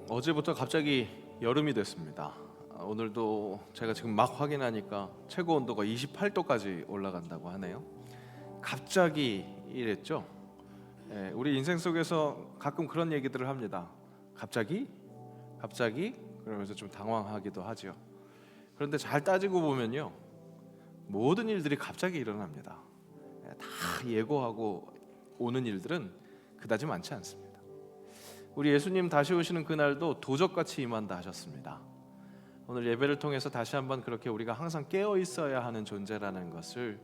어제부터 갑자기 여름이 됐습니다. 오늘도 제가 지금 막 확인하니까 최고 온도가 28도까지 올라간다고 하네요. 갑자기 이랬죠. 우리 인생 속에서 가끔 그런 얘기들을 합니다. 갑자기 그러면서 좀 당황하기도 하죠. 그런데 잘 따지고 보면요, 모든 일들이 갑자기 일어납니다. 다 예고하고 오는 일들은 그다지 많지 않습니다. 우리 예수님 다시 오시는 그날도 도적같이 임한다 하셨습니다. 오늘 예배를 통해서 다시 한번 그렇게 우리가 항상 깨어 있어야 하는 존재라는 것을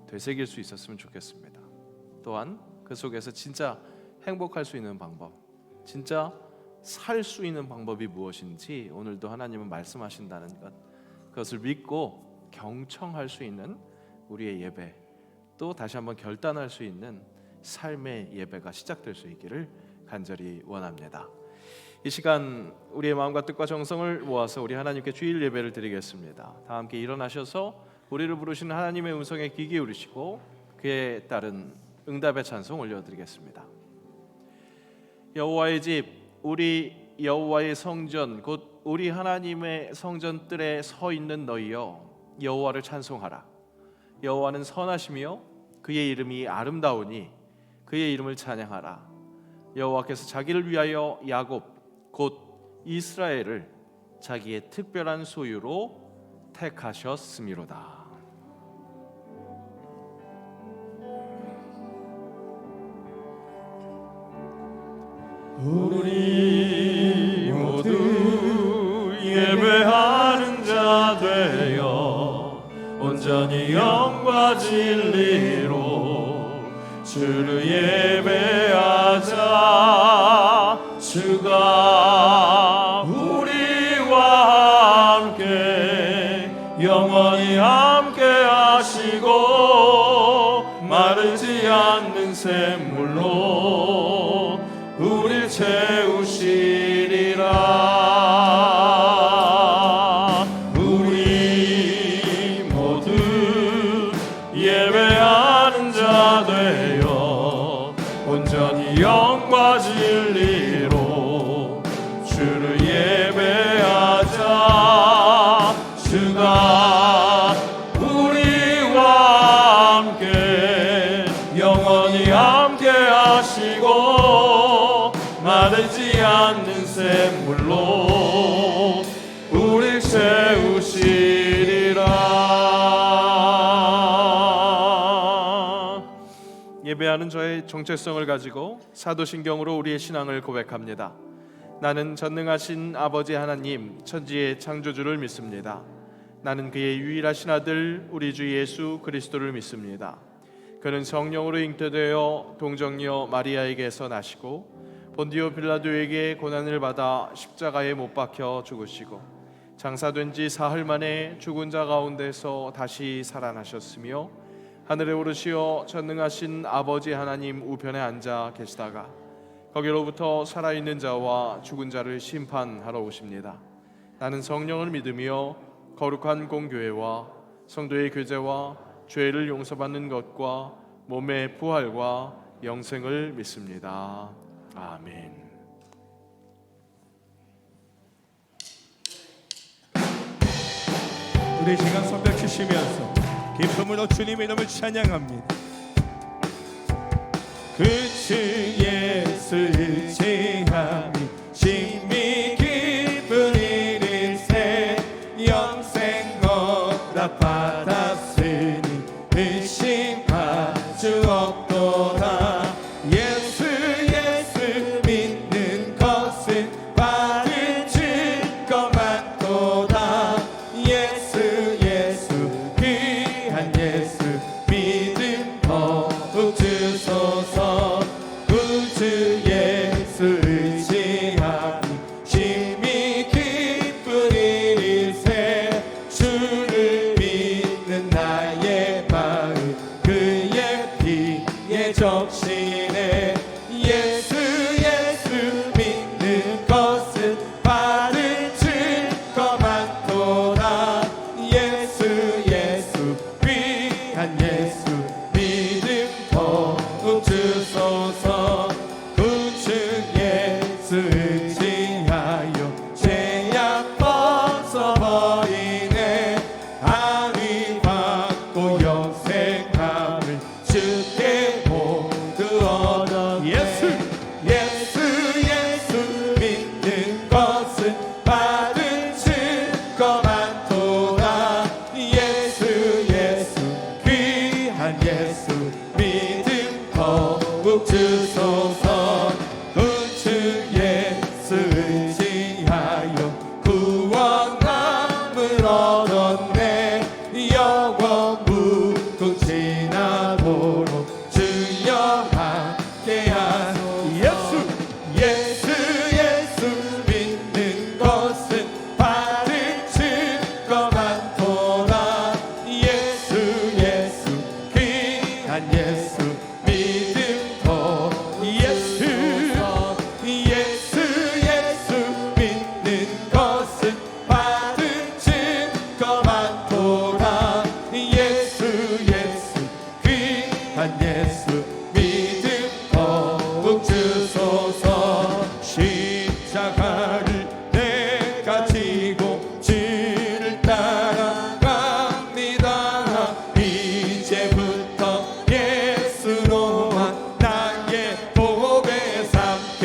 되새길 수 있었으면 좋겠습니다. 또한 그 속에서 진짜 행복할 수 있는 방법, 진짜 살 수 있는 방법이 무엇인지 오늘도 하나님은 말씀하신다는 것, 그것을 믿고 경청할 수 있는 우리의 예배, 또 다시 한번 결단할 수 있는 삶의 예배가 시작될 수 있기를 간절히 원합니다. 이 시간 우리의 마음과 뜻과 정성을 모아서 우리 하나님께 주일 예배를 드리겠습니다. 다 함께 일어나셔서 우리를 부르시는 하나님의 음성에 귀 기울이시고 그에 따른 응답의 찬송 올려드리겠습니다. 여호와의 집, 우리 여호와의 성전, 곧 우리 하나님의 성전 뜰에 서 있는 너희여, 여호와를 찬송하라. 여호와는 선하시며 그의 이름이 아름다우니 그의 이름을 찬양하라. 여호와께서 자기를 위하여 야곱 곧 이스라엘을 자기의 특별한 소유로 택하셨음이로다. 우리 모두 예배하는 자 되어 온전히 영과 진리로 주를 예배하자. 주가 우리와 함께 영원히 함께 하시고 마르지 않는 샘물로 우릴 채우시리라. 우리 모두 예배하는 자 되어 온전히 영과 진리로 주를 예배하자. 주가 우리와 함께 영원히 함께 하시고 마르지 않는 샘물로 우릴 채우시리라. 예배하는 저의 정체성을 가지고 사도신경으로 우리의 신앙을 고백합니다. 나는 전능하신 아버지 하나님, 천지의 창조주를 믿습니다. 나는 그의 유일하신 아들 우리 주 예수 그리스도를 믿습니다. 그는 성령으로 잉태되어 동정녀 마리아에게서 나시고 본디오 빌라도에게 고난을 받아 십자가에 못 박혀 죽으시고 장사된 지 사흘 만에 죽은 자 가운데서 다시 살아나셨으며 하늘에 오르시어 전능하신 아버지 하나님 우편에 앉아 계시다가 거기로부터 살아있는 자와 죽은 자를 심판하러 오십니다. 나는 성령을 믿으며 거룩한 공교회와 성도의 교제와 죄를 용서받는 것과 몸의 부활과 영생을 믿습니다. 아멘. 우리 시간 손뼉 치시면서 기쁨으로 주님의 이름을 찬양합니다. 그 주 예수 의지함이 심히 기쁜 일일세 영생 응답 받았으니 의심할 수 없도다. 예수 믿는 것은 받은 증거 많도다. 예수 귀한 예수 믿음 더욱 주소서. 구주 예수 의지하니 심히 기쁜 일일세 주를 믿는 나의 마음 그의 피에 적시네. 예수 믿는 것은 받은 증거 많도다. 예수 귀한 예수 믿음 더욱 주소서. 구주 예수 의지하여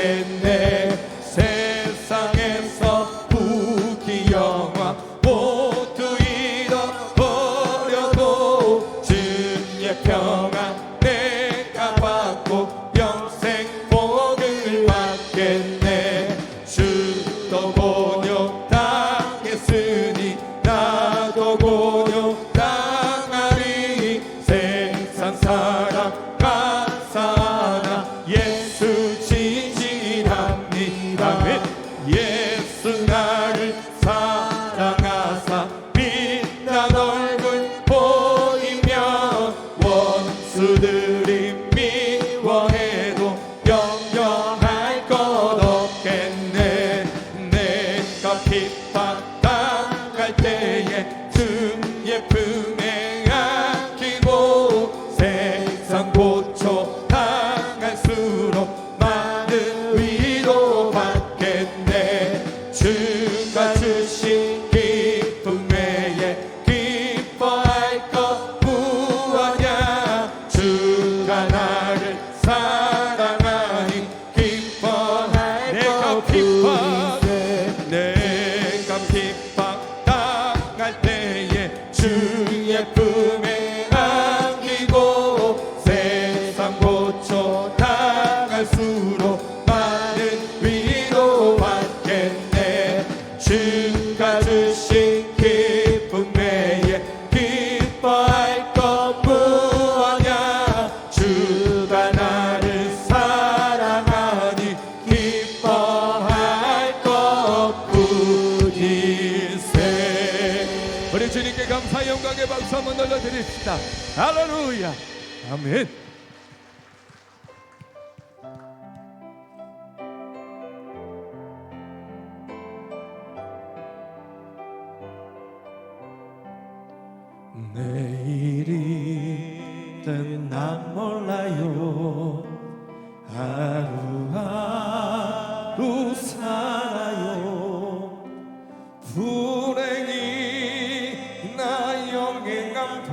받겠네. 세상에서 부귀 영화 모두 잃어버려도 주의 평안 내가 받고 영생 복을 받겠네. 주도 곤욕 당했으니 나도 곤욕 당하리. 세상 사랑 감사하나 예수 지지합니다. 예수 나를 사랑하사 빛난 얼굴 보이면 원수들이 미워해도 염려할 것 없겠네. 내가 핍박당할 때에 주의 품에 안기고 세상 고초 당할수록 많은 위로 받겠네. 주가 주신 기쁨 외에 기뻐할 것 무엇냐. 주가 나를 사랑하니 기뻐할 것 뿐이세. 내가 핍박 당할 때에 주의 품에 안기고 세상 고초 당할수록 많은 위로 받겠네. 주가 주신 기쁨 외에 기뻐할 것 무엇냐. 주가 나를 사랑하니 기뻐할 것 뿐이세. 우리 주님께 감사 영광의 박수 한번 올려드립시다. 할렐루야. 아멘. 내일이든 난 몰라요. 하루하루 살아요. 불행이 나 영행함도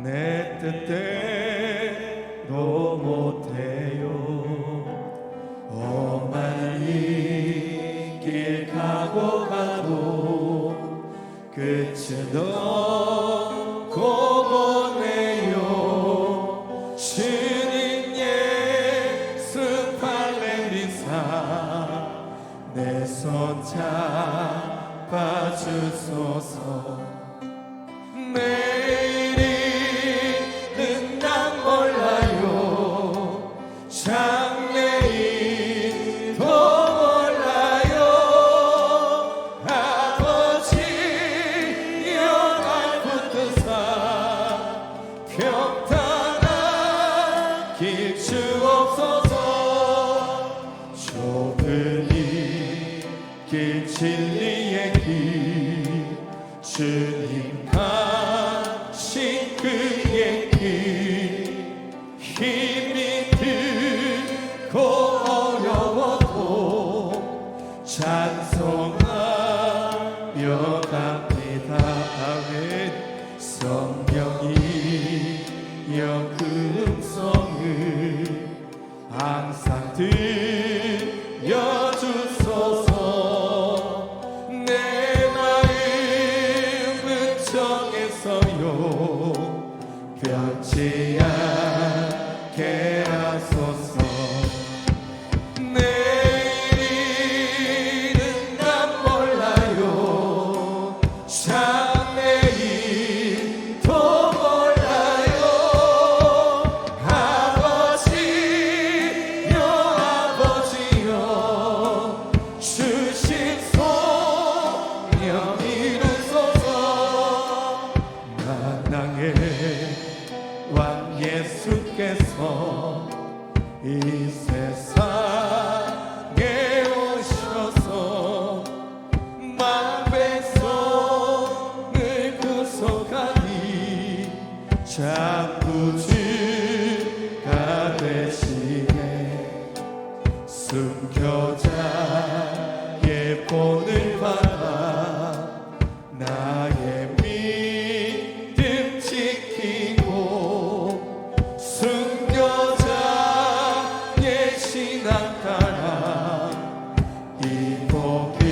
내 뜻대로 못해요. 험한 길 가고 가도 끝은 없고 보네요. 주님 예수 발레리사 내 손 잡아주소서. 내일은 난 몰라요. 장래일도 몰라요. 아버지 영광 붙드사 평탄한 길 주옵소서. 좁은 길 진리의 길 주님 가신 그의 길 힘이 들고 어려워도 찬송하며 갑니다. 아멘. 성령이여 그 음성을 항상 들려주소서. 내 마음은 정해서요 변치 않게 하소서. 내일은 난 몰라요. 장래일도 몰라요. 아버지여 아버지여 주신 소명 이루소서. 만왕의 왕 예수께서 이 세상에 오셔서 만백성을 구속하니 장구주가 되시네. 순교자의 본을 받아 나의 믿음 지키고 순교자의 신앙 따라 이 복음을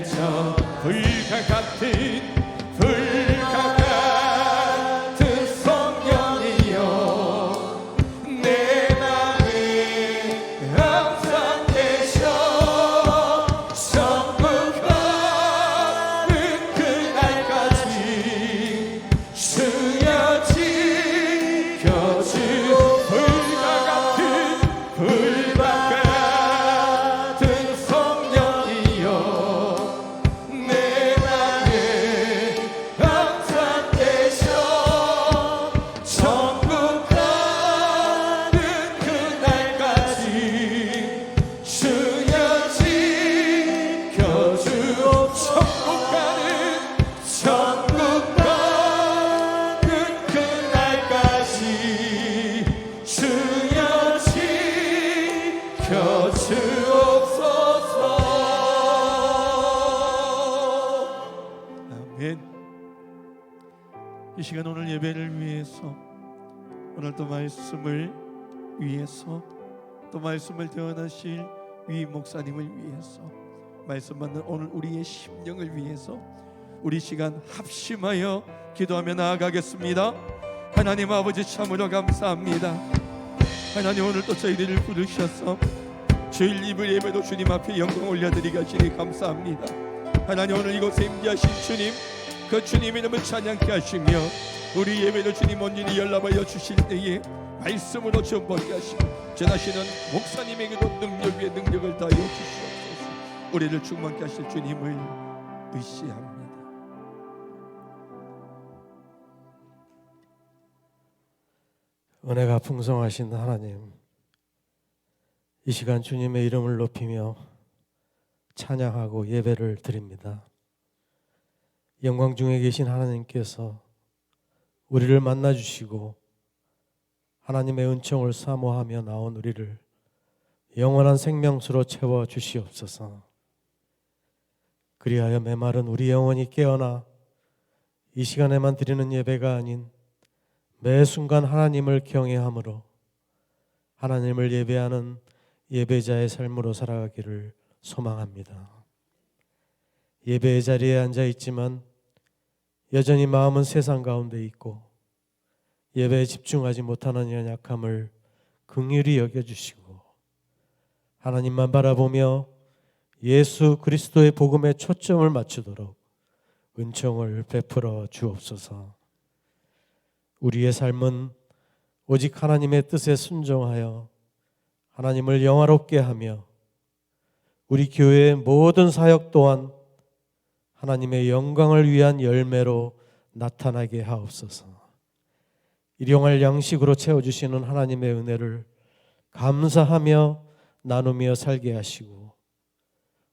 전 불과 같은 성령이여 내 맘에 항상 계셔 천국 가는 그날까지 주여 지켜주 불과 같은 성령이여 내 맘에 항상 계셔 천국 가는 그날까지 주여 지켜주옵소서. 천국 가는 그날까지 주여 지켜주옵소서. 아멘. 이 시간 오늘 예배를 위해서, 오늘 또 말씀을 위해서, 또 말씀을 대언하실 위 목사님을 위해서, 말씀 받는 오늘 우리의 심령을 위해서 우리 시간 합심하여 기도하며 나아가겠습니다. 하나님 아버지, 참으로 감사합니다. 하나님, 오늘 또 저희들을 부르셔서 주일 이불 예배도 주님 앞에 영광 올려드리시니 감사합니다. 하나님, 오늘 이곳에 임재하신 주님, 그 주님 이름을 찬양케 하시며 우리 예배도 주님 온전히 열람하여 주실 때에 말씀으로 전복하게 하시고 전하시는 목사님에게도 능력 위에 능력을 다하여 주시옵소서. 우리를 충만케 하실 주님을 의시합니다. 은혜가 풍성하신 하나님, 이 시간 주님의 이름을 높이며 찬양하고 예배를 드립니다. 영광 중에 계신 하나님께서 우리를 만나주시고 하나님의 은총을 사모하며 나온 우리를 영원한 생명수로 채워주시옵소서. 그리하여 메마른 우리 영혼이 깨어나 이 시간에만 드리는 예배가 아닌 매 순간 하나님을 경외함으로 하나님을 예배하는 예배자의 삶으로 살아가기를 소망합니다. 예배의 자리에 앉아 있지만 여전히 마음은 세상 가운데 있고 예배에 집중하지 못하는 연약함을 긍휼히 여겨주시고 하나님만 바라보며 예수 그리스도의 복음에 초점을 맞추도록 은총을 베풀어 주옵소서. 우리의 삶은 오직 하나님의 뜻에 순종하여 하나님을 영화롭게 하며 우리 교회의 모든 사역 또한 하나님의 영광을 위한 열매로 나타나게 하옵소서. 일용할 양식으로 채워주시는 하나님의 은혜를 감사하며 나누며 살게 하시고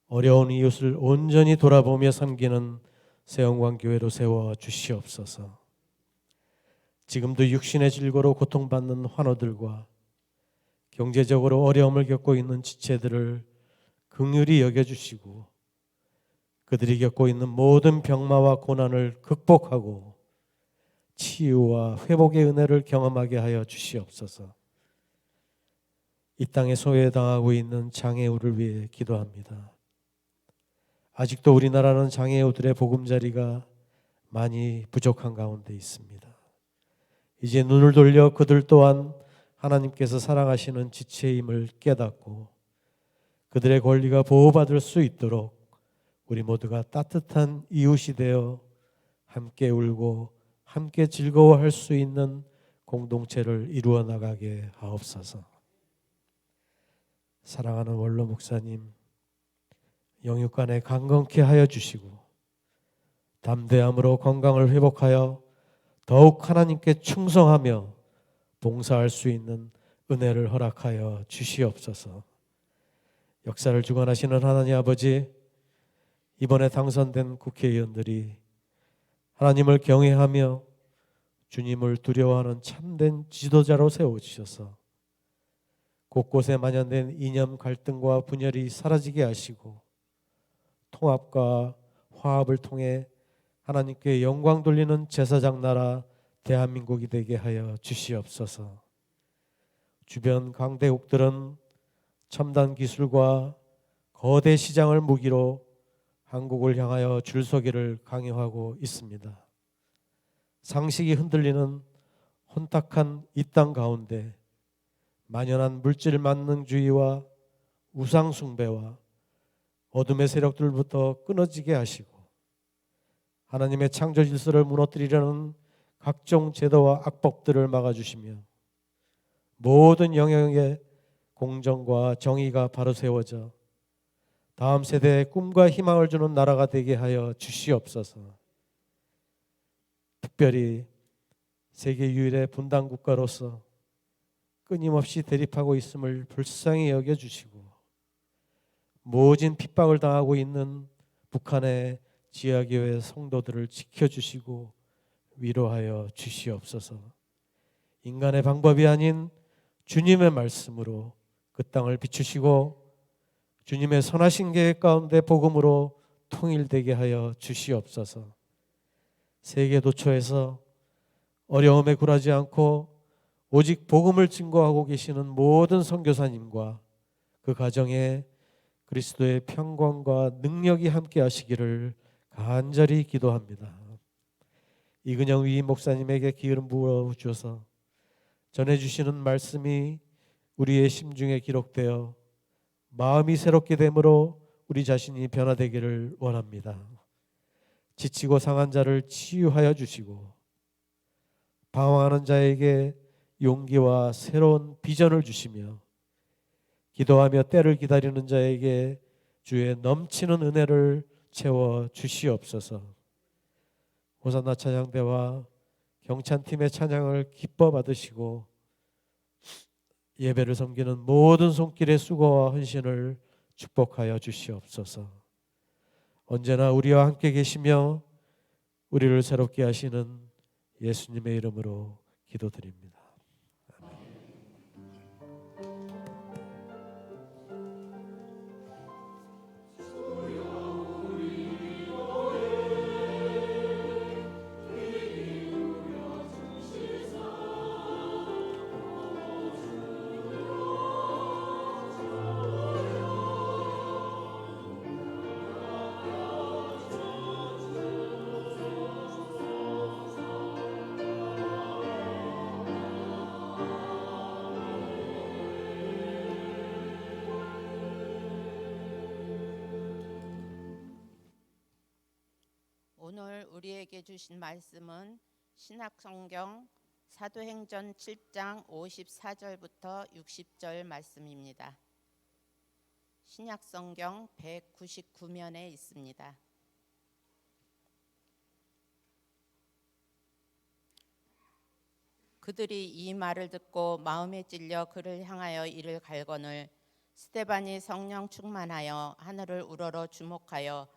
어려운 이웃을 온전히 돌아보며 섬기는 새영광교회로 세워주시옵소서. 지금도 육신의 질고로 고통받는 환우들과 경제적으로 어려움을 겪고 있는 지체들을 긍휼히 여겨주시고 그들이 겪고 있는 모든 병마와 고난을 극복하고 치유와 회복의 은혜를 경험하게 하여 주시옵소서. 이 땅에 소외당하고 있는 장애우를 위해 기도합니다. 아직도 우리나라는 장애우들의 보금자리가 많이 부족한 가운데 있습니다. 이제 눈을 돌려 그들 또한 하나님께서 사랑하시는 지체임을 깨닫고 그들의 권리가 보호받을 수 있도록 우리 모두가 따뜻한 이웃이 되어 함께 울고 함께 즐거워할 수 있는 공동체를 이루어 나가게 하옵소서. 사랑하는 원로 목사님, 영육간에 강건케 하여 주시고 담대함으로 건강을 회복하여 더욱 하나님께 충성하며 봉사할 수 있는 은혜를 허락하여 주시옵소서. 역사를 주관하시는 하나님 아버지, 이번에 당선된 국회의원들이 하나님을 경외하며 주님을 두려워하는 참된 지도자로 세워주셔서 곳곳에 만연된 이념 갈등과 분열이 사라지게 하시고 통합과 화합을 통해 하나님께 영광 돌리는 제사장 나라 대한민국이 되게 하여 주시옵소서. 주변 강대국들은 첨단 기술과 거대 시장을 무기로 한국을 향하여 줄서기를 강요하고 있습니다. 상식이 흔들리는 혼탁한 이 땅 가운데 만연한 물질 만능주의와 우상 숭배와 어둠의 세력들부터 끊어지게 하시고 하나님의 창조 질서를 무너뜨리려는 각종 제도와 악법들을 막아주시며 모든 영역에 공정과 정의가 바로 세워져 다음 세대에 꿈과 희망을 주는 나라가 되게 하여 주시옵소서. 특별히 세계 유일의 분단 국가로서 끊임없이 대립하고 있음을 불쌍히 여겨주시고 모진 핍박을 당하고 있는 북한의 지하교회 성도들을 지켜주시고 위로하여 주시옵소서. 인간의 방법이 아닌 주님의 말씀으로 그 땅을 비추시고 주님의 선하신 계획 가운데 복음으로 통일되게 하여 주시옵소서. 세계 도처에서 어려움에 굴하지 않고 오직 복음을 증거하고 계시는 모든 선교사님과 그 가정에 그리스도의 평강과 능력이 함께 하시기를 간절히 기도합니다. 이근영 위 목사님에게 기름 부어 주셔서 전해주시는 말씀이 우리의 심중에 기록되어 마음이 새롭게 되므로 우리 자신이 변화되기를 원합니다. 지치고 상한 자를 치유하여 주시고 방황하는 자에게 용기와 새로운 비전을 주시며 기도하며 때를 기다리는 자에게 주의 넘치는 은혜를 채워 주시옵소서. 호산나 찬양대와 경찬팀의 찬양을 기뻐 받으시고 예배를 섬기는 모든 손길의 수고와 헌신을 축복하여 주시옵소서. 언제나 우리와 함께 계시며 우리를 새롭게 하시는 예수님의 이름으로 기도드립니다. 오늘 우리에게 주신 말씀은 신약성경 사도행전 7장 54절부터 60절 말씀입니다. 신약성경 199면에 있습니다. 그들이 이 말을 듣고 마음에 찔려 그를 향하여 이를 갈거늘 스데반이 성령 충만하여 하늘을 우러러 주목하여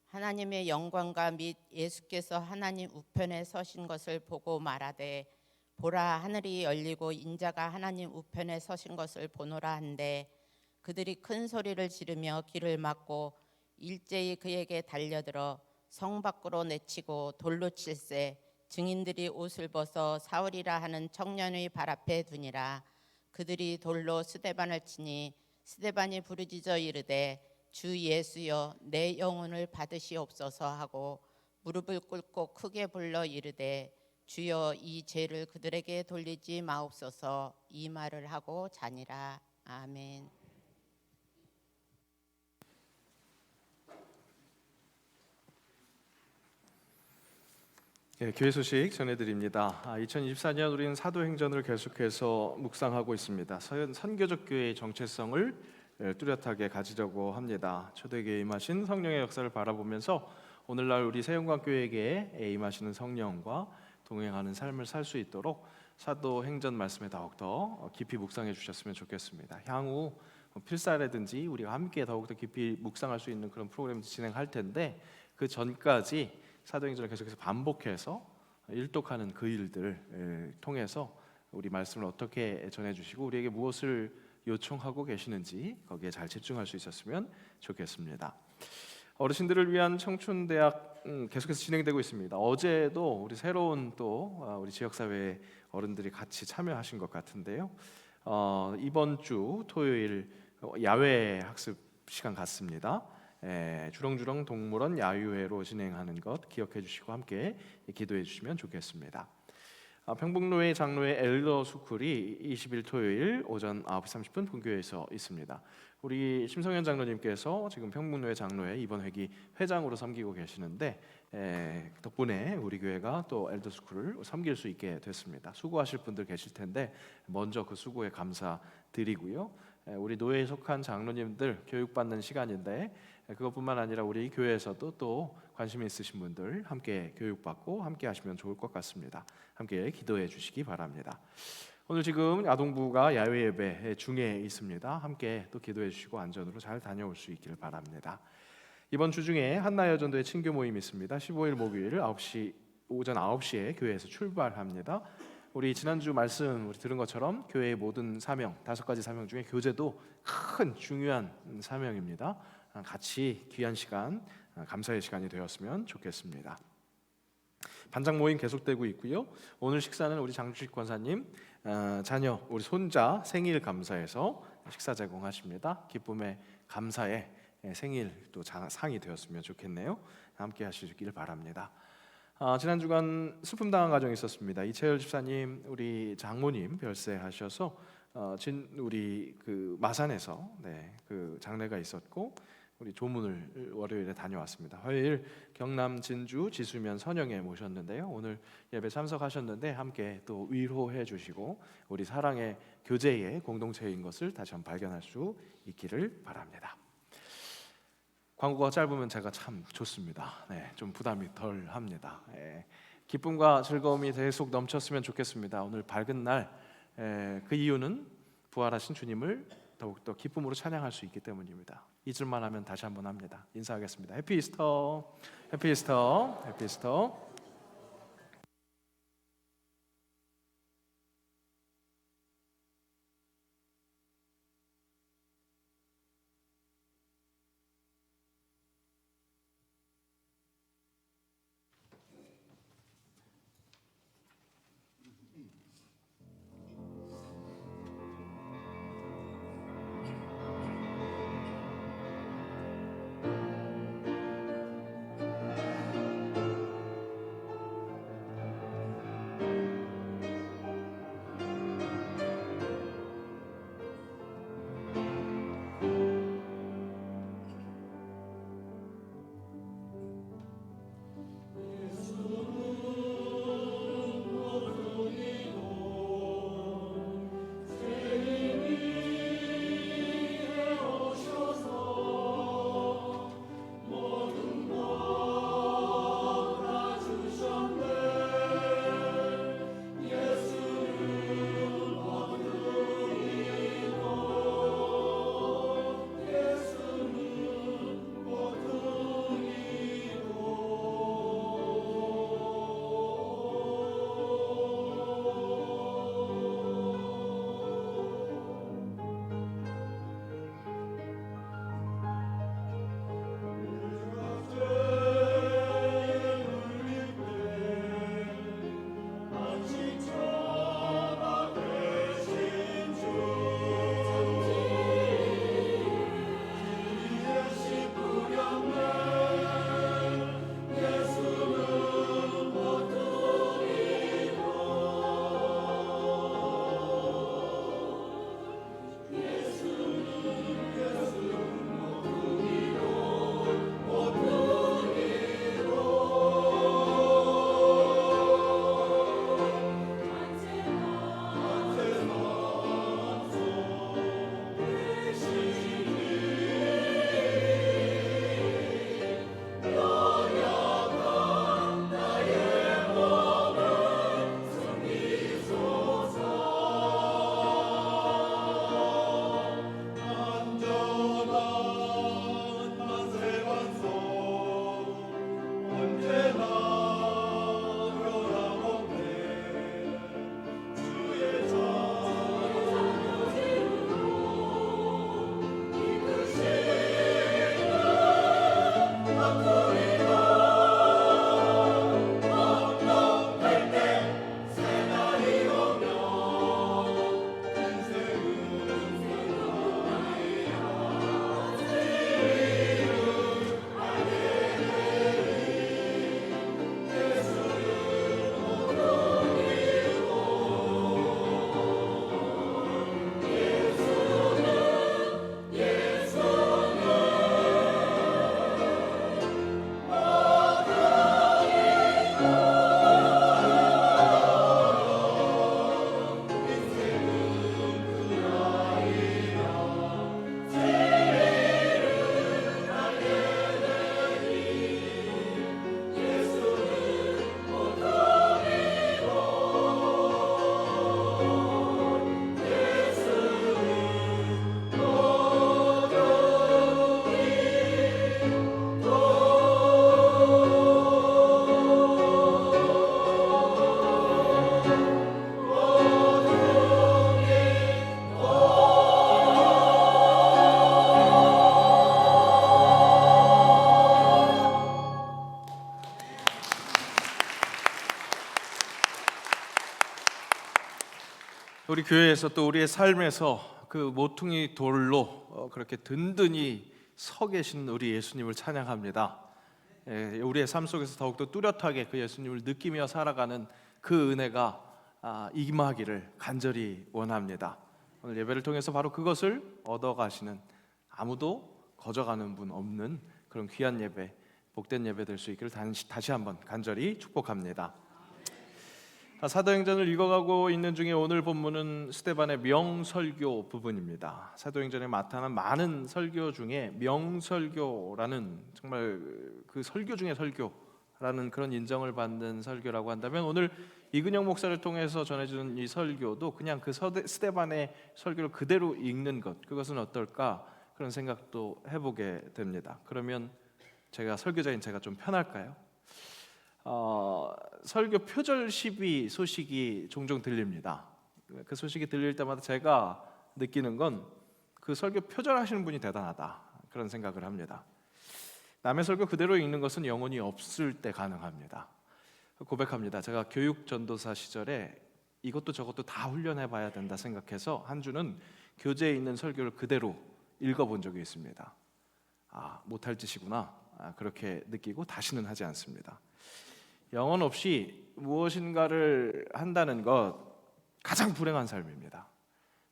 하나님의 영광과 및 예수께서 하나님 우편에 서신 것을 보고 말하되 보라 하늘이 열리고 인자가 하나님 우편에 서신 것을 보노라 한데 그들이 큰 소리를 지르며 길을 막고 일제히 그에게 달려들어 성 밖으로 내치고 돌로 칠세 증인들이 옷을 벗어 사울이라 하는 청년의 발 앞에 두니라. 그들이 돌로 스데반을 치니 스데반이 부르짖어 이르되 주 예수여 내 영혼을 받으시옵소서 하고 무릎을 꿇고 크게 불러 이르되 주여 이 죄를 그들에게 돌리지 마옵소서 이 말을 하고 자니라. 아멘. 교회 소식 전해드립니다. 2024년 우리는 사도행전을 계속해서 묵상하고 있습니다. 선교적 교회의 정체성을 뚜렷하게 가지려고 합니다. 초대교회에 임하신 성령의 역사를 바라보면서 오늘날 우리 새영광교회에 임하시는 성령과 동행하는 삶을 살 수 있도록 사도행전 말씀에 더욱더 깊이 묵상해 주셨으면 좋겠습니다. 향후 필사라든지 우리가 함께 더욱더 깊이 묵상할 수 있는 그런 프로그램을 진행할 텐데 그 전까지 사도행전을 계속해서 반복해서 일독하는 그 일들을 통해서 우리 말씀을 어떻게 전해주시고 우리에게 무엇을 요청하고 계시는지 거기에 잘 집중할 수 있었으면 좋겠습니다. 어르신들을 위한 청춘대학 계속해서 진행되고 있습니다. 어제도 우리 새로운 또 우리 지역사회 어른들이 같이 참여하신 것 같은데요. 이번 주 토요일 야외 학습 시간 갖습니다. 주렁주렁 동물원 야유회로 진행하는 것 기억해 주시고 함께 기도해 주시면 좋겠습니다. 평북로의 장로회 엘더 스쿨이 20일 토요일 오전 9시 30분 본교회에서 있습니다. 우리 심성현 장로님께서 지금 평북로의 장로회 이번 회기 회장으로 섬기고 계시는데 덕분에 우리 교회가 또 엘더 스쿨을 섬길 수 있게 됐습니다. 수고하실 분들 계실 텐데 먼저 그 수고에 감사드리고요. 우리 노회에 속한 장로님들 교육받는 시간인데 그것뿐만 아니라 우리 교회에서도 또 관심 있으신 분들 함께 교육받고 함께 하시면 좋을 것 같습니다. 함께 기도해 주시기 바랍니다. 오늘 지금 아동부가 야외 예배 중에 있습니다. 함께 또 기도해 주시고 안전으로 잘 다녀올 수 있기를 바랍니다. 이번 주 중에 한나여전도의 친교 모임이 있습니다. 15일 목요일 오전 9시에 교회에서 출발합니다. 우리 지난주 말씀 우리 들은 것처럼 교회의 모든 사명 5가지 사명 중에 교제도 큰 중요한 사명입니다. 같이 귀한 시간 감사의 시간이 되었으면 좋겠습니다. 반장 모임 계속되고 있고요. 오늘 식사는 우리 장주식 권사님 자녀 우리 손자 생일 감사해서 식사 제공하십니다. 기쁨의 감사의 생일 또 상이 되었으면 좋겠네요. 함께 하시길 바랍니다. 지난 주간 슬픔 당한 가정이 있었습니다. 이채열 집사님 우리 장모님 별세하셔서 우리 그 마산에서 그 장례가 있었고 우리 조문을 월요일에 다녀왔습니다. 화요일 경남 진주 지수면 선영에 모셨는데요. 오늘 예배 참석하셨는데 함께 또 위로해 주시고 우리 사랑의 교제의 공동체인 것을 다시 한번 발견할 수 있기를 바랍니다. 광고가 짧으면 제가 참 좋습니다. 좀 부담이 덜 합니다. 기쁨과 즐거움이 계속 넘쳤으면 좋겠습니다. 오늘 밝은 날, 그 이유는 부활하신 주님을 더욱더 기쁨으로 찬양할 수 있기 때문입니다. 잊을만 하면 다시 한번 합니다. 인사하겠습니다. 해피 이스터, 해피 이스터, 해피 이스터. 우리 교회에서 또 우리의 삶에서 그 모퉁이 돌로 그렇게 든든히 서 계신 우리 예수님을 찬양합니다. 우리의 삶 속에서 더욱더 뚜렷하게 그 예수님을 느끼며 살아가는 그 은혜가 임하기를 간절히 원합니다. 오늘 예배를 통해서 바로 그것을 얻어가시는, 아무도 거저가는 분 없는 그런 귀한 예배, 복된 예배 될 수 있기를 다시 한번 간절히 축복합니다. 사도행전을 읽어가고 있는 중에 오늘 본문은 스데반의 명설교 부분입니다. 사도행전에 나타난 많은 설교 중에 명설교라는, 정말 그 설교 중에 설교라는 그런 인정을 받는 설교라고 한다면, 오늘 이근영 목사를 통해서 전해주는 이 설교도 그냥 그 스데반의 설교를 그대로 읽는 것, 그것은 어떨까 그런 생각도 해보게 됩니다. 그러면 제가 설교자인 제가 좀 편할까요? 설교 표절 시비 소식이 종종 들립니다. 그 소식이 들릴 때마다 제가 느끼는 건 그 설교 표절하시는 분이 대단하다, 그런 생각을 합니다. 남의 설교 그대로 읽는 것은 영혼이 없을 때 가능합니다. 고백합니다. 제가 교육 전도사 시절에 이것도 저것도 다 훈련해 봐야 된다 생각해서 한 주는 교재에 있는 설교를 그대로 읽어본 적이 있습니다. 못할 짓이구나, 그렇게 느끼고 다시는 하지 않습니다. 영혼 없이 무엇인가를 한다는 것, 가장 불행한 삶입니다.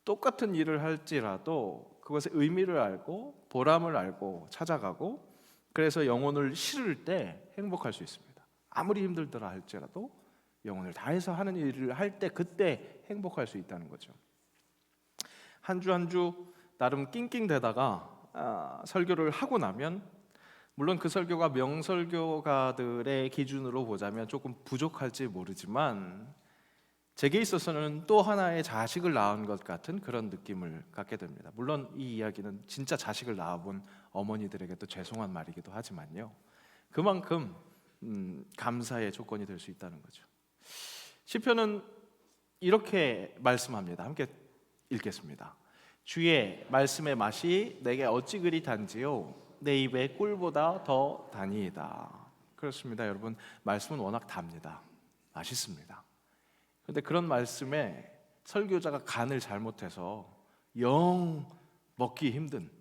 똑같은 일을 할지라도 그것의 의미를 알고 보람을 알고 찾아가고, 그래서 영혼을 실을 때 행복할 수 있습니다. 아무리 힘들더라 할지라도 영혼을 다해서 하는 일을 할 때, 그때 행복할 수 있다는 거죠. 한 주 한 주 나름 낑낑대다가 설교를 하고 나면, 물론 그 설교가 명설교가들의 기준으로 보자면 조금 부족할지 모르지만, 제게 있어서는 또 하나의 자식을 낳은 것 같은 그런 느낌을 갖게 됩니다. 물론 이 이야기는 진짜 자식을 낳아본 어머니들에게 또 죄송한 말이기도 하지만요, 그만큼 감사의 조건이 될 수 있다는 거죠. 시편은 이렇게 말씀합니다. 함께 읽겠습니다. 주의 말씀의 맛이 내게 어찌 그리 단지요, 내 입에 꿀보다 더 다니이다. 그렇습니다, 여러분. 말씀은 워낙 답니다. 맛있습니다. 그런데 그런 말씀에 설교자가 간을 잘못해서 영 먹기 힘든,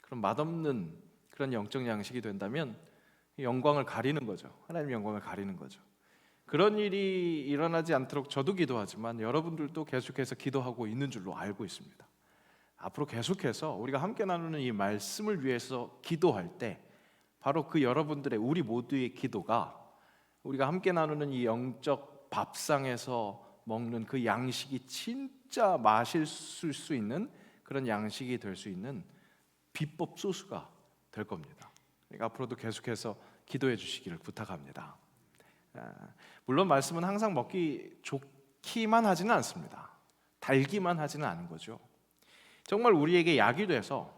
그런 맛없는 그런 영적 양식이 된다면 영광을 가리는 거죠. 하나님의 영광을 가리는 거죠. 그런 일이 일어나지 않도록 저도 기도하지만 여러분들도 계속해서 기도하고 있는 줄로 알고 있습니다. 앞으로 계속해서 우리가 함께 나누는 이 말씀을 위해서 기도할 때, 바로 그 여러분들의, 우리 모두의 기도가 우리가 함께 나누는 이 영적 밥상에서 먹는 그 양식이 진짜 맛있을 수 있는 그런 양식이 될 수 있는 비법 소스가 될 겁니다. 그러니까 앞으로도 계속해서 기도해 주시기를 부탁합니다. 물론 말씀은 항상 먹기 좋기만 하지는 않습니다. 달기만 하지는 않은 거죠. 정말 우리에게 약이 돼서,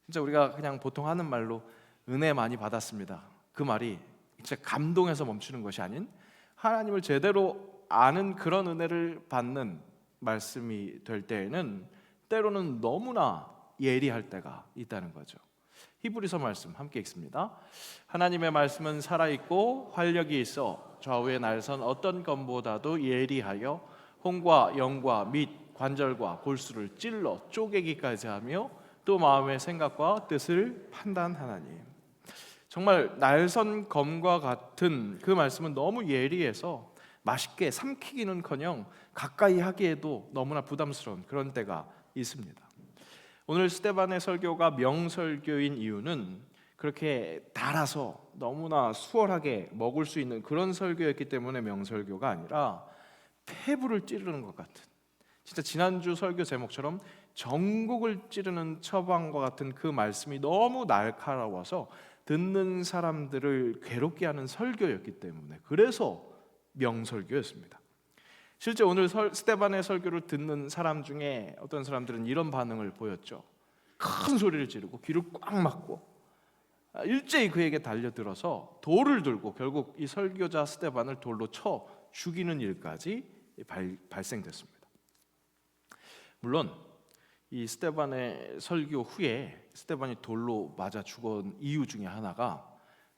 진짜 우리가 그냥 보통 하는 말로 은혜 많이 받았습니다, 그 말이 진짜 감동해서 멈추는 것이 아닌 하나님을 제대로 아는 그런 은혜를 받는 말씀이 될 때에는 때로는 너무나 예리할 때가 있다는 거죠. 히브리서 말씀 함께 읽습니다. 하나님의 말씀은 살아있고 활력이 있어 좌우의 날선 어떤 검보다도 예리하여 혼과 영과 및 관절과 골수를 찔러 쪼개기까지 하며 또 마음의 생각과 뜻을 판단하나니. 정말 날선 검과 같은 그 말씀은 너무 예리해서 맛있게 삼키기는커녕 가까이 하기에도 너무나 부담스러운 그런 때가 있습니다. 오늘 스데반의 설교가 명설교인 이유는 그렇게 달아서 너무나 수월하게 먹을 수 있는 그런 설교였기 때문에 명설교가 아니라 폐부를 찌르는 것 같은, 진짜 지난주 설교 제목처럼 전곡을 찌르는 처방과 같은 그 말씀이 너무 날카로워서 듣는 사람들을 괴롭게 하는 설교였기 때문에, 그래서 명설교였습니다. 실제 오늘 스데반의 설교를 듣는 사람 중에 어떤 사람들은 이런 반응을 보였죠. 큰 소리를 지르고 귀를 꽉 막고 일제히 그에게 달려들어서 돌을 들고 결국 이 설교자 스데반을 돌로 쳐 죽이는 일까지 발생됐습니다. 물론 이 스데반의 설교 후에 스데반이 돌로 맞아 죽은 이유 중에 하나가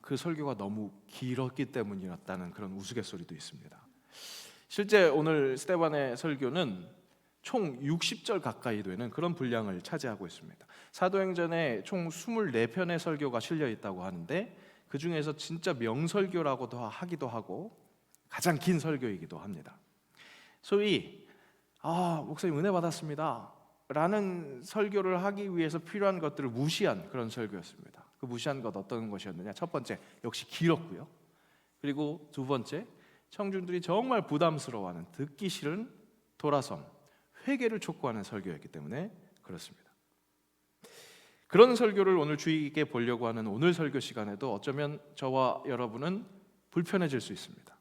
그 설교가 너무 길었기 때문이었다는 그런 우스갯소리도 있습니다. 실제 오늘 스데반의 설교는 총 60절 가까이 되는 그런 분량을 차지하고 있습니다. 사도행전에 총 24편의 설교가 실려 있다고 하는데 그 중에서 진짜 명설교라고도 하기도 하고 가장 긴 설교이기도 합니다. 소위 목사님 은혜 받았습니다 라는 설교를 하기 위해서 필요한 것들을 무시한 그런 설교였습니다. 그 무시한 것 어떤 것이었느냐? 첫 번째, 역시 길었고요. 그리고 두 번째, 청중들이 정말 부담스러워하는, 듣기 싫은 돌아섬, 회개를 촉구하는 설교였기 때문에 그렇습니다. 그런 설교를 오늘 주의 깊게 보려고 하는 오늘 설교 시간에도 어쩌면 저와 여러분은 불편해질 수 있습니다.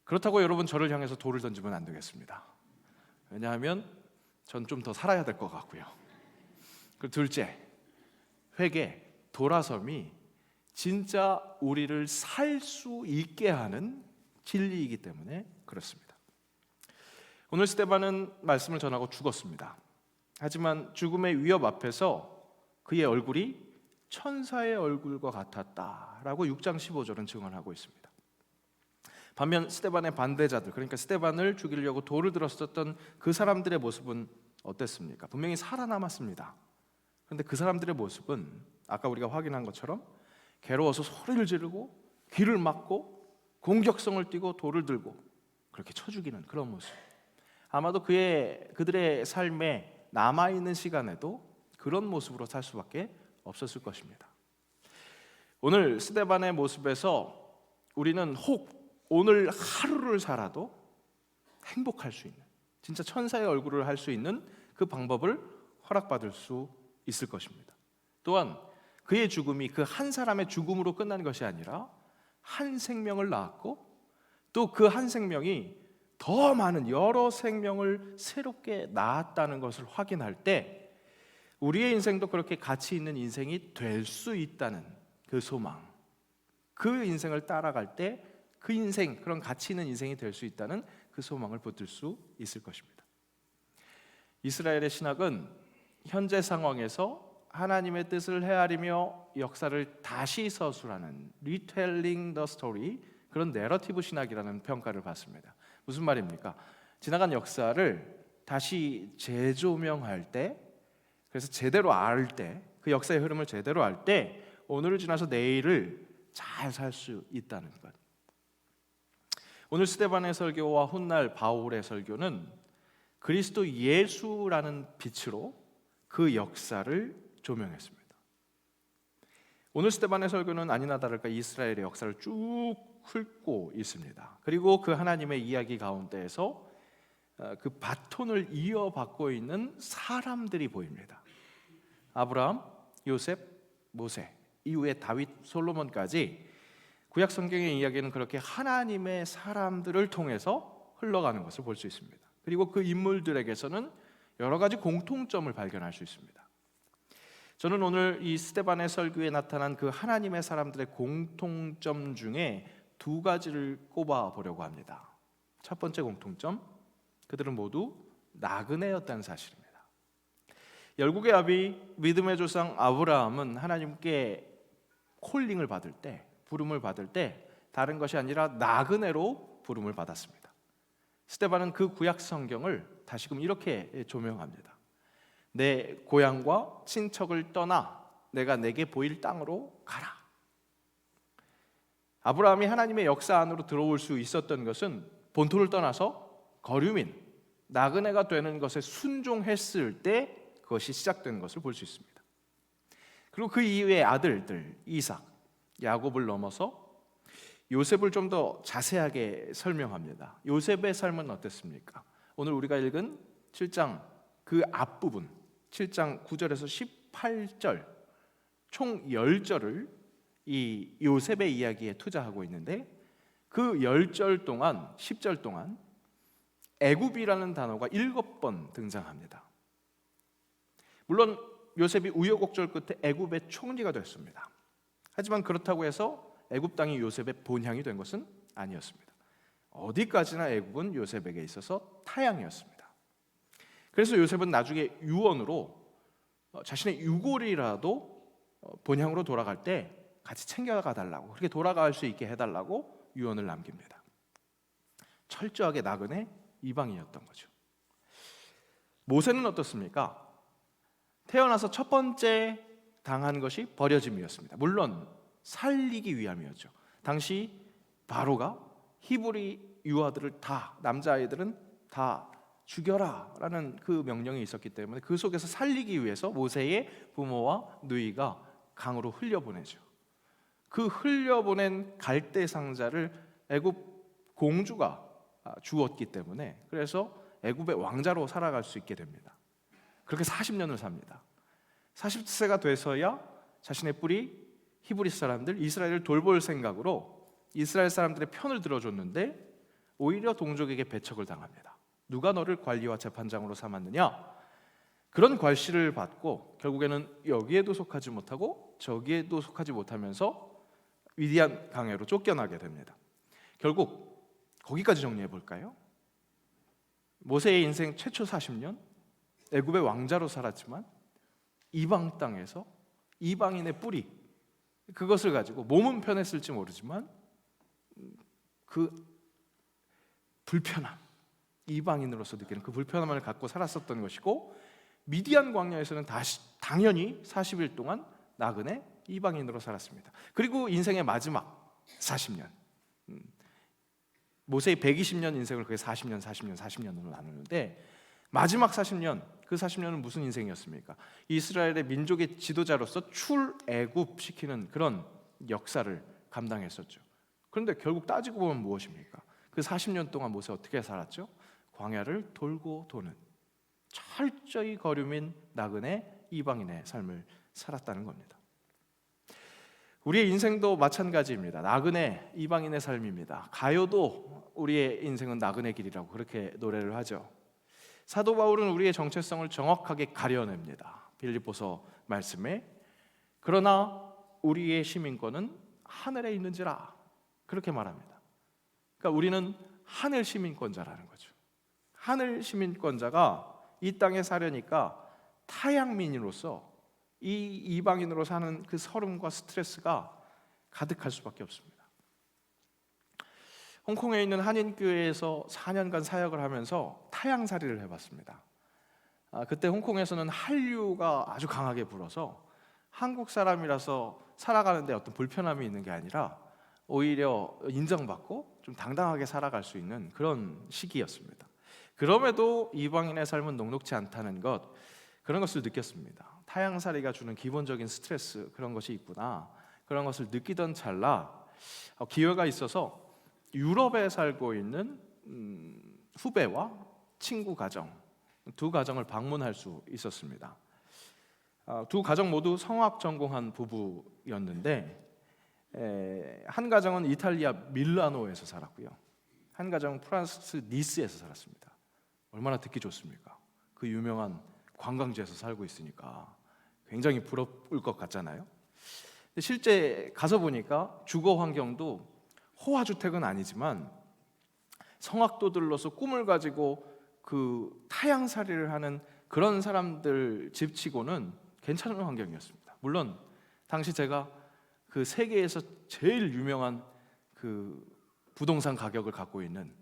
그렇다고 여러분 저를 향해서 돌을 던지면 안 되겠습니다. 왜냐하면 전 좀 더 살아야 될 것 같고요. 그리고 둘째, 회개, 돌아섬이 진짜 우리를 살 수 있게 하는 진리이기 때문에 그렇습니다. 오늘 스데반은 말씀을 전하고 죽었습니다. 하지만 죽음의 위협 앞에서 그의 얼굴이 천사의 얼굴과 같았다라고 6장 15절은 증언하고 있습니다. 반면 스데반의 반대자들, 그러니까 스데반을 죽이려고 돌을 들었었던 그 사람들의 모습은 어땠습니까? 분명히 살아남았습니다. 그런데 그 사람들의 모습은 아까 우리가 확인한 것처럼 괴로워서 소리를 지르고 귀를 막고 공격성을 띠고 돌을 들고 그렇게 쳐 죽이는 그런 모습. 아마도 그들의 삶에 남아있는 시간에도 그런 모습으로 살 수밖에 없었을 것입니다. 오늘 스데반의 모습에서 우리는 혹 오늘 하루를 살아도 행복할 수 있는, 진짜 천사의 얼굴을 할 수 있는 그 방법을 허락받을 수 있을 것입니다. 또한 그의 죽음이 그 한 사람의 죽음으로 끝난 것이 아니라 한 생명을 낳았고 또 그 한 생명이 더 많은 여러 생명을 새롭게 낳았다는 것을 확인할 때 우리의 인생도 그렇게 가치 있는 인생이 될 수 있다는 그 소망, 그 인생을 따라갈 때 그 인생, 그런 가치 있는 인생이 될 수 있다는 그 소망을 붙들 수 있을 것입니다. 이스라엘의 신학은 현재 상황에서 하나님의 뜻을 헤아리며 역사를 다시 서술하는 Retelling the Story, 그런 내러티브 신학이라는 평가를 받습니다. 무슨 말입니까? 지나간 역사를 다시 재조명할 때, 그래서 제대로 알 때, 그 역사의 흐름을 제대로 알 때 오늘을 지나서 내일을 잘 살 수 있다는 것. 오늘 스데반의 설교와 훗날 바울의 설교는 그리스도 예수라는 빛으로 그 역사를 조명했습니다. 오늘 스데반의 설교는 아니나 다를까 이스라엘의 역사를 쭉 훑고 있습니다. 그리고 그 하나님의 이야기 가운데에서 그 바톤을 이어받고 있는 사람들이 보입니다. 아브라함, 요셉, 모세, 이후에 다윗, 솔로몬까지 구약 성경의 이야기는 그렇게 하나님의 사람들을 통해서 흘러가는 것을 볼 수 있습니다. 그리고 그 인물들에게서는 여러 가지 공통점을 발견할 수 있습니다. 저는 오늘 이 스데반의 설교에 나타난 그 하나님의 사람들의 공통점 중에 두 가지를 꼽아 보려고 합니다. 첫 번째 공통점, 그들은 모두 나그네였다는 사실입니다. 열국의 아비 믿음의 조상 아브라함은 하나님께 콜링을 받을 때, 부름을 받을 때 다른 것이 아니라 나그네로 부름을 받았습니다. 스데반은 그 구약 성경을 다시금 이렇게 조명합니다. 내 고향과 친척을 떠나 내가 내게 보일 땅으로 가라. 아브라함이 하나님의 역사 안으로 들어올 수 있었던 것은 본토를 떠나서 거류민, 나그네가 되는 것에 순종했을 때 그것이 시작된 것을 볼 수 있습니다. 그리고 그 이후의 아들들 이삭, 야곱을 넘어서 요셉을 좀 더 자세하게 설명합니다. 요셉의 삶은 어땠습니까? 오늘 우리가 읽은 7장 그 앞부분 7장 9절에서 18절 총 10절을 이 요셉의 이야기에 투자하고 있는데 그 10절 동안 10절 동안 애굽이라는 단어가 7번 등장합니다. 물론 요셉이 우여곡절 끝에 애굽의 총리가 됐습니다. 하지만 그렇다고 해서 애굽 땅이 요셉의 본향이 된 것은 아니었습니다. 어디까지나 애굽은 요셉에게 있어서 타향이었습니다. 그래서 요셉은 나중에 유언으로 자신의 유골이라도 본향으로 돌아갈 때 같이 챙겨가 달라고, 그렇게 돌아갈 수 있게 해달라고 유언을 남깁니다. 철저하게 나그네 이방인이었던 거죠. 모세는 어떻습니까? 태어나서 첫 번째 당한 것이 버려짐이었습니다. 물론 살리기 위함이었죠. 당시 바로가 히브리 유아들을 다, 남자아이들은 다 죽여라 라는 그 명령이 있었기 때문에 그 속에서 살리기 위해서 모세의 부모와 누이가 강으로 흘려보내죠. 그 흘려보낸 갈대 상자를 애굽 공주가 주었기 때문에 그래서 애굽의 왕자로 살아갈 수 있게 됩니다. 그렇게 40년을 삽니다. 40세가 돼서야 자신의 뿌리 히브리 사람들 이스라엘을 돌볼 생각으로 이스라엘 사람들의 편을 들어줬는데 오히려 동족에게 배척을 당합니다. 누가 너를 관리와 재판장으로 삼았느냐? 그런 괄시를 받고 결국에는 여기에도 속하지 못하고 저기에도 속하지 못하면서 미디안 강해로 쫓겨나게 됩니다. 결국 거기까지 정리해 볼까요? 모세의 인생 최초 40년 애굽의 왕자로 살았지만 이방 땅에서 이방인의 뿌리 그것을 가지고 몸은 편했을지 모르지만 그 불편함 이방인으로서 느끼는 그 불편함을 갖고 살았었던 것이고 미디안 광야에서는 다시 당연히 40일 동안 나그네 이방인으로 살았습니다. 그리고 인생의 마지막 40년 모세의 120년 인생을 그게 40년으로 나누는데 마지막 40년 그 40년은 무슨 인생이었습니까? 이스라엘의 민족의 지도자로서 출애굽시키는 그런 역사를 감당했었죠. 그런데 결국 따지고 보면 무엇입니까? 그 40년 동안 모세 어떻게 살았죠? 광야를 돌고 도는 철저히 거류민 나그네 이방인의 삶을 살았다는 겁니다. 우리의 인생도 마찬가지입니다. 나그네 이방인의 삶입니다. 가요도 우리의 인생은 나그네 길이라고 그렇게 노래를 하죠. 사도 바울은 우리의 정체성을 정확하게 가려냅니다. 빌립보서 말씀에 그러나 우리의 시민권은 하늘에 있는지라 그렇게 말합니다. 그러니까 우리는 하늘 시민권자라는 거죠. 하늘 시민권자가 이 땅에 사려니까 타향민으로서 이 이방인으로 사는 그 서름과 스트레스가 가득할 수밖에 없습니다. 홍콩에 있는 한인교회에서 4년간 사역을 하면서 타향살이를 해봤습니다. 그때 홍콩에서는 한류가 아주 강하게 불어서 한국 사람이라서 살아가는데 어떤 불편함이 있는 게 아니라 오히려 인정받고 좀 당당하게 살아갈 수 있는 그런 시기였습니다. 그럼에도 이방인의 삶은 녹록지 않다는 것 그런 것을 느꼈습니다. 타향살이가 주는 기본적인 스트레스 그런 것이 있구나 그런 것을 느끼던 찰나 기회가 있어서 유럽에 살고 있는 후배와 친구 가정 두 가정을 방문할 수 있었습니다. 두 가정 모두 성악 전공한 부부였는데 한 가정은 이탈리아 밀라노에서 살았고요. 한 가정은 프랑스 니스에서 살았습니다. 얼마나 듣기 좋습니까? 그 유명한 관광지에서 살고 있으니까 굉장히 부러울 것 같잖아요. 실제 가서 보니까 주거 환경도 호화주택은 아니지만 성악도들로서 꿈을 가지고 그 타향살이를 하는 그런 사람들 집치고는 괜찮은 환경이었습니다. 물론 당시 제가 그 세계에서 제일 유명한 그 부동산 가격을 갖고 있는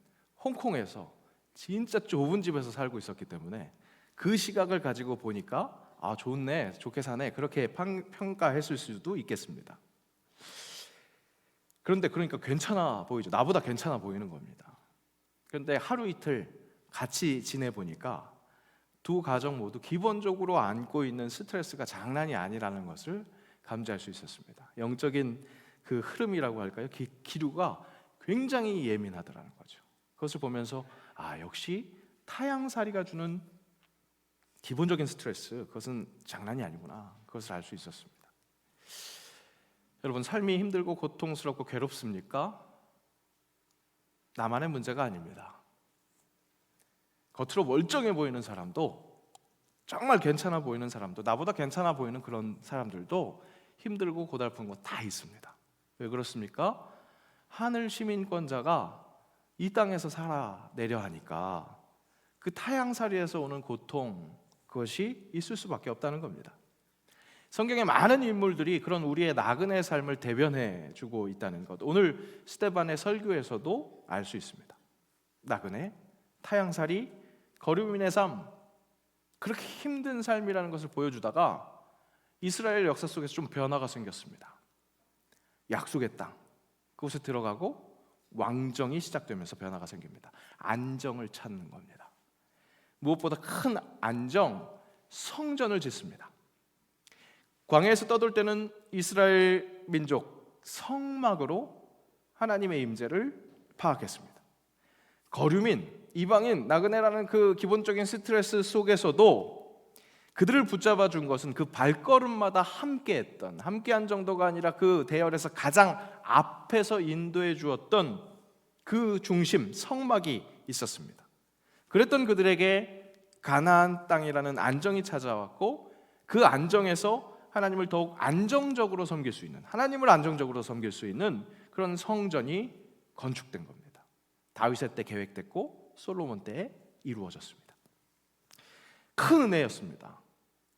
홍콩에서 진짜 좁은 집에서 살고 있었기 때문에 그 시각을 가지고 보니까 아 좋네 좋게 사네 그렇게 평가했을 수도 있겠습니다. 그런데 그러니까 괜찮아 보이죠. 나보다 괜찮아 보이는 겁니다. 그런데 하루 이틀 같이 지내보니까 두 가정 모두 기본적으로 안고 있는 스트레스가 장난이 아니라는 것을 감지할 수 있었습니다. 영적인 그 흐름이라고 할까요? 기류가 굉장히 예민하더라는 거죠. 그것을 보면서 아 역시 타향살이가 주는 기본적인 스트레스 그것은 장난이 아니구나 그것을 알 수 있었습니다. 여러분 삶이 힘들고 고통스럽고 괴롭습니까? 나만의 문제가 아닙니다. 겉으로 멀쩡해 보이는 사람도 정말 괜찮아 보이는 사람도 나보다 괜찮아 보이는 그런 사람들도 힘들고 고달픈 거 다 있습니다. 왜 그렇습니까? 하늘 시민권자가 이 땅에서 살아내려 하니까 그 타향살이에서 오는 고통 그것이 있을 수밖에 없다는 겁니다. 성경의 많은 인물들이 그런 우리의 나그네 삶을 대변해 주고 있다는 것 오늘 스데반의 설교에서도 알 수 있습니다. 나그네, 타향살이, 거류민의 삶 그렇게 힘든 삶이라는 것을 보여주다가 이스라엘 역사 속에서 좀 변화가 생겼습니다. 약속의 땅, 그곳에 들어가고 왕정이 시작되면서 변화가 생깁니다. 안정을 찾는 겁니다. 무엇보다 큰 안정, 성전을 짓습니다. 광야에서 떠돌 때는 이스라엘 민족 성막으로 하나님의 임재를 파악했습니다. 거류민, 이방인, 나그네라는 그 기본적인 스트레스 속에서도 그들을 붙잡아 준 것은 그 발걸음마다 함께한 정도가 아니라 그 대열에서 가장 앞에서 인도해 주었던 그 중심, 성막이 있었습니다. 그랬던 그들에게 가나안 땅이라는 안정이 찾아왔고, 그 안정에서 하나님을 더욱 안정적으로 섬길 수 있는, 하나님을 안정적으로 섬길 수 있는 그런 성전이 건축된 겁니다. 다윗의 때 계획됐고 솔로몬 때에 이루어졌습니다. 큰 은혜였습니다.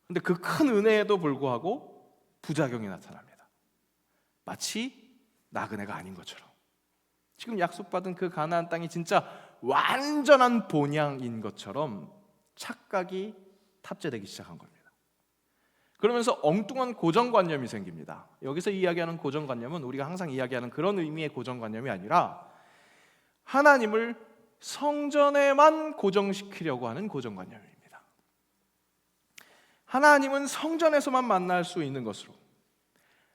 근데 그 큰 은혜에도 불구하고 부작용이 나타납니다. 마치 나그네가 아닌 것처럼. 지금 약속받은 그 가나안 땅이 진짜 완전한 본향인 것처럼 착각이 탑재되기 시작한 겁니다. 그러면서 엉뚱한 고정관념이 생깁니다. 여기서 이야기하는 고정관념은 우리가 항상 이야기하는 그런 의미의 고정관념이 아니라 하나님을 성전에만 고정시키려고 하는 고정관념입니다. 하나님은 성전에서만 만날 수 있는 것으로,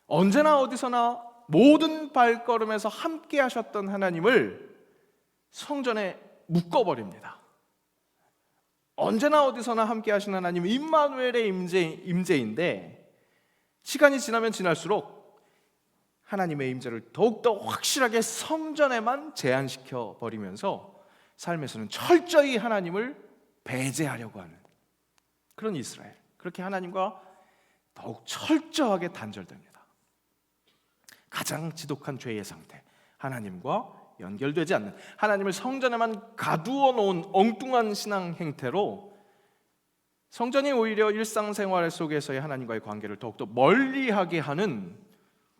언제나 어디서나 모든 발걸음에서 함께 하셨던 하나님을 성전에 묶어버립니다. 언제나 어디서나 함께 하신 하나님, 임마누엘의 임재인데 시간이 지나면 지날수록 하나님의 임재를 더욱더 확실하게 성전에만 제한시켜 버리면서 삶에서는 철저히 하나님을 배제하려고 하는 그런 이스라엘, 그렇게 하나님과 더욱 철저하게 단절됩니다. 가장 지독한 죄의 상태, 하나님과 연결되지 않는, 하나님을 성전에만 가두어 놓은 엉뚱한 신앙 행태로 성전이 오히려 일상생활 속에서의 하나님과의 관계를 더욱더 멀리하게 하는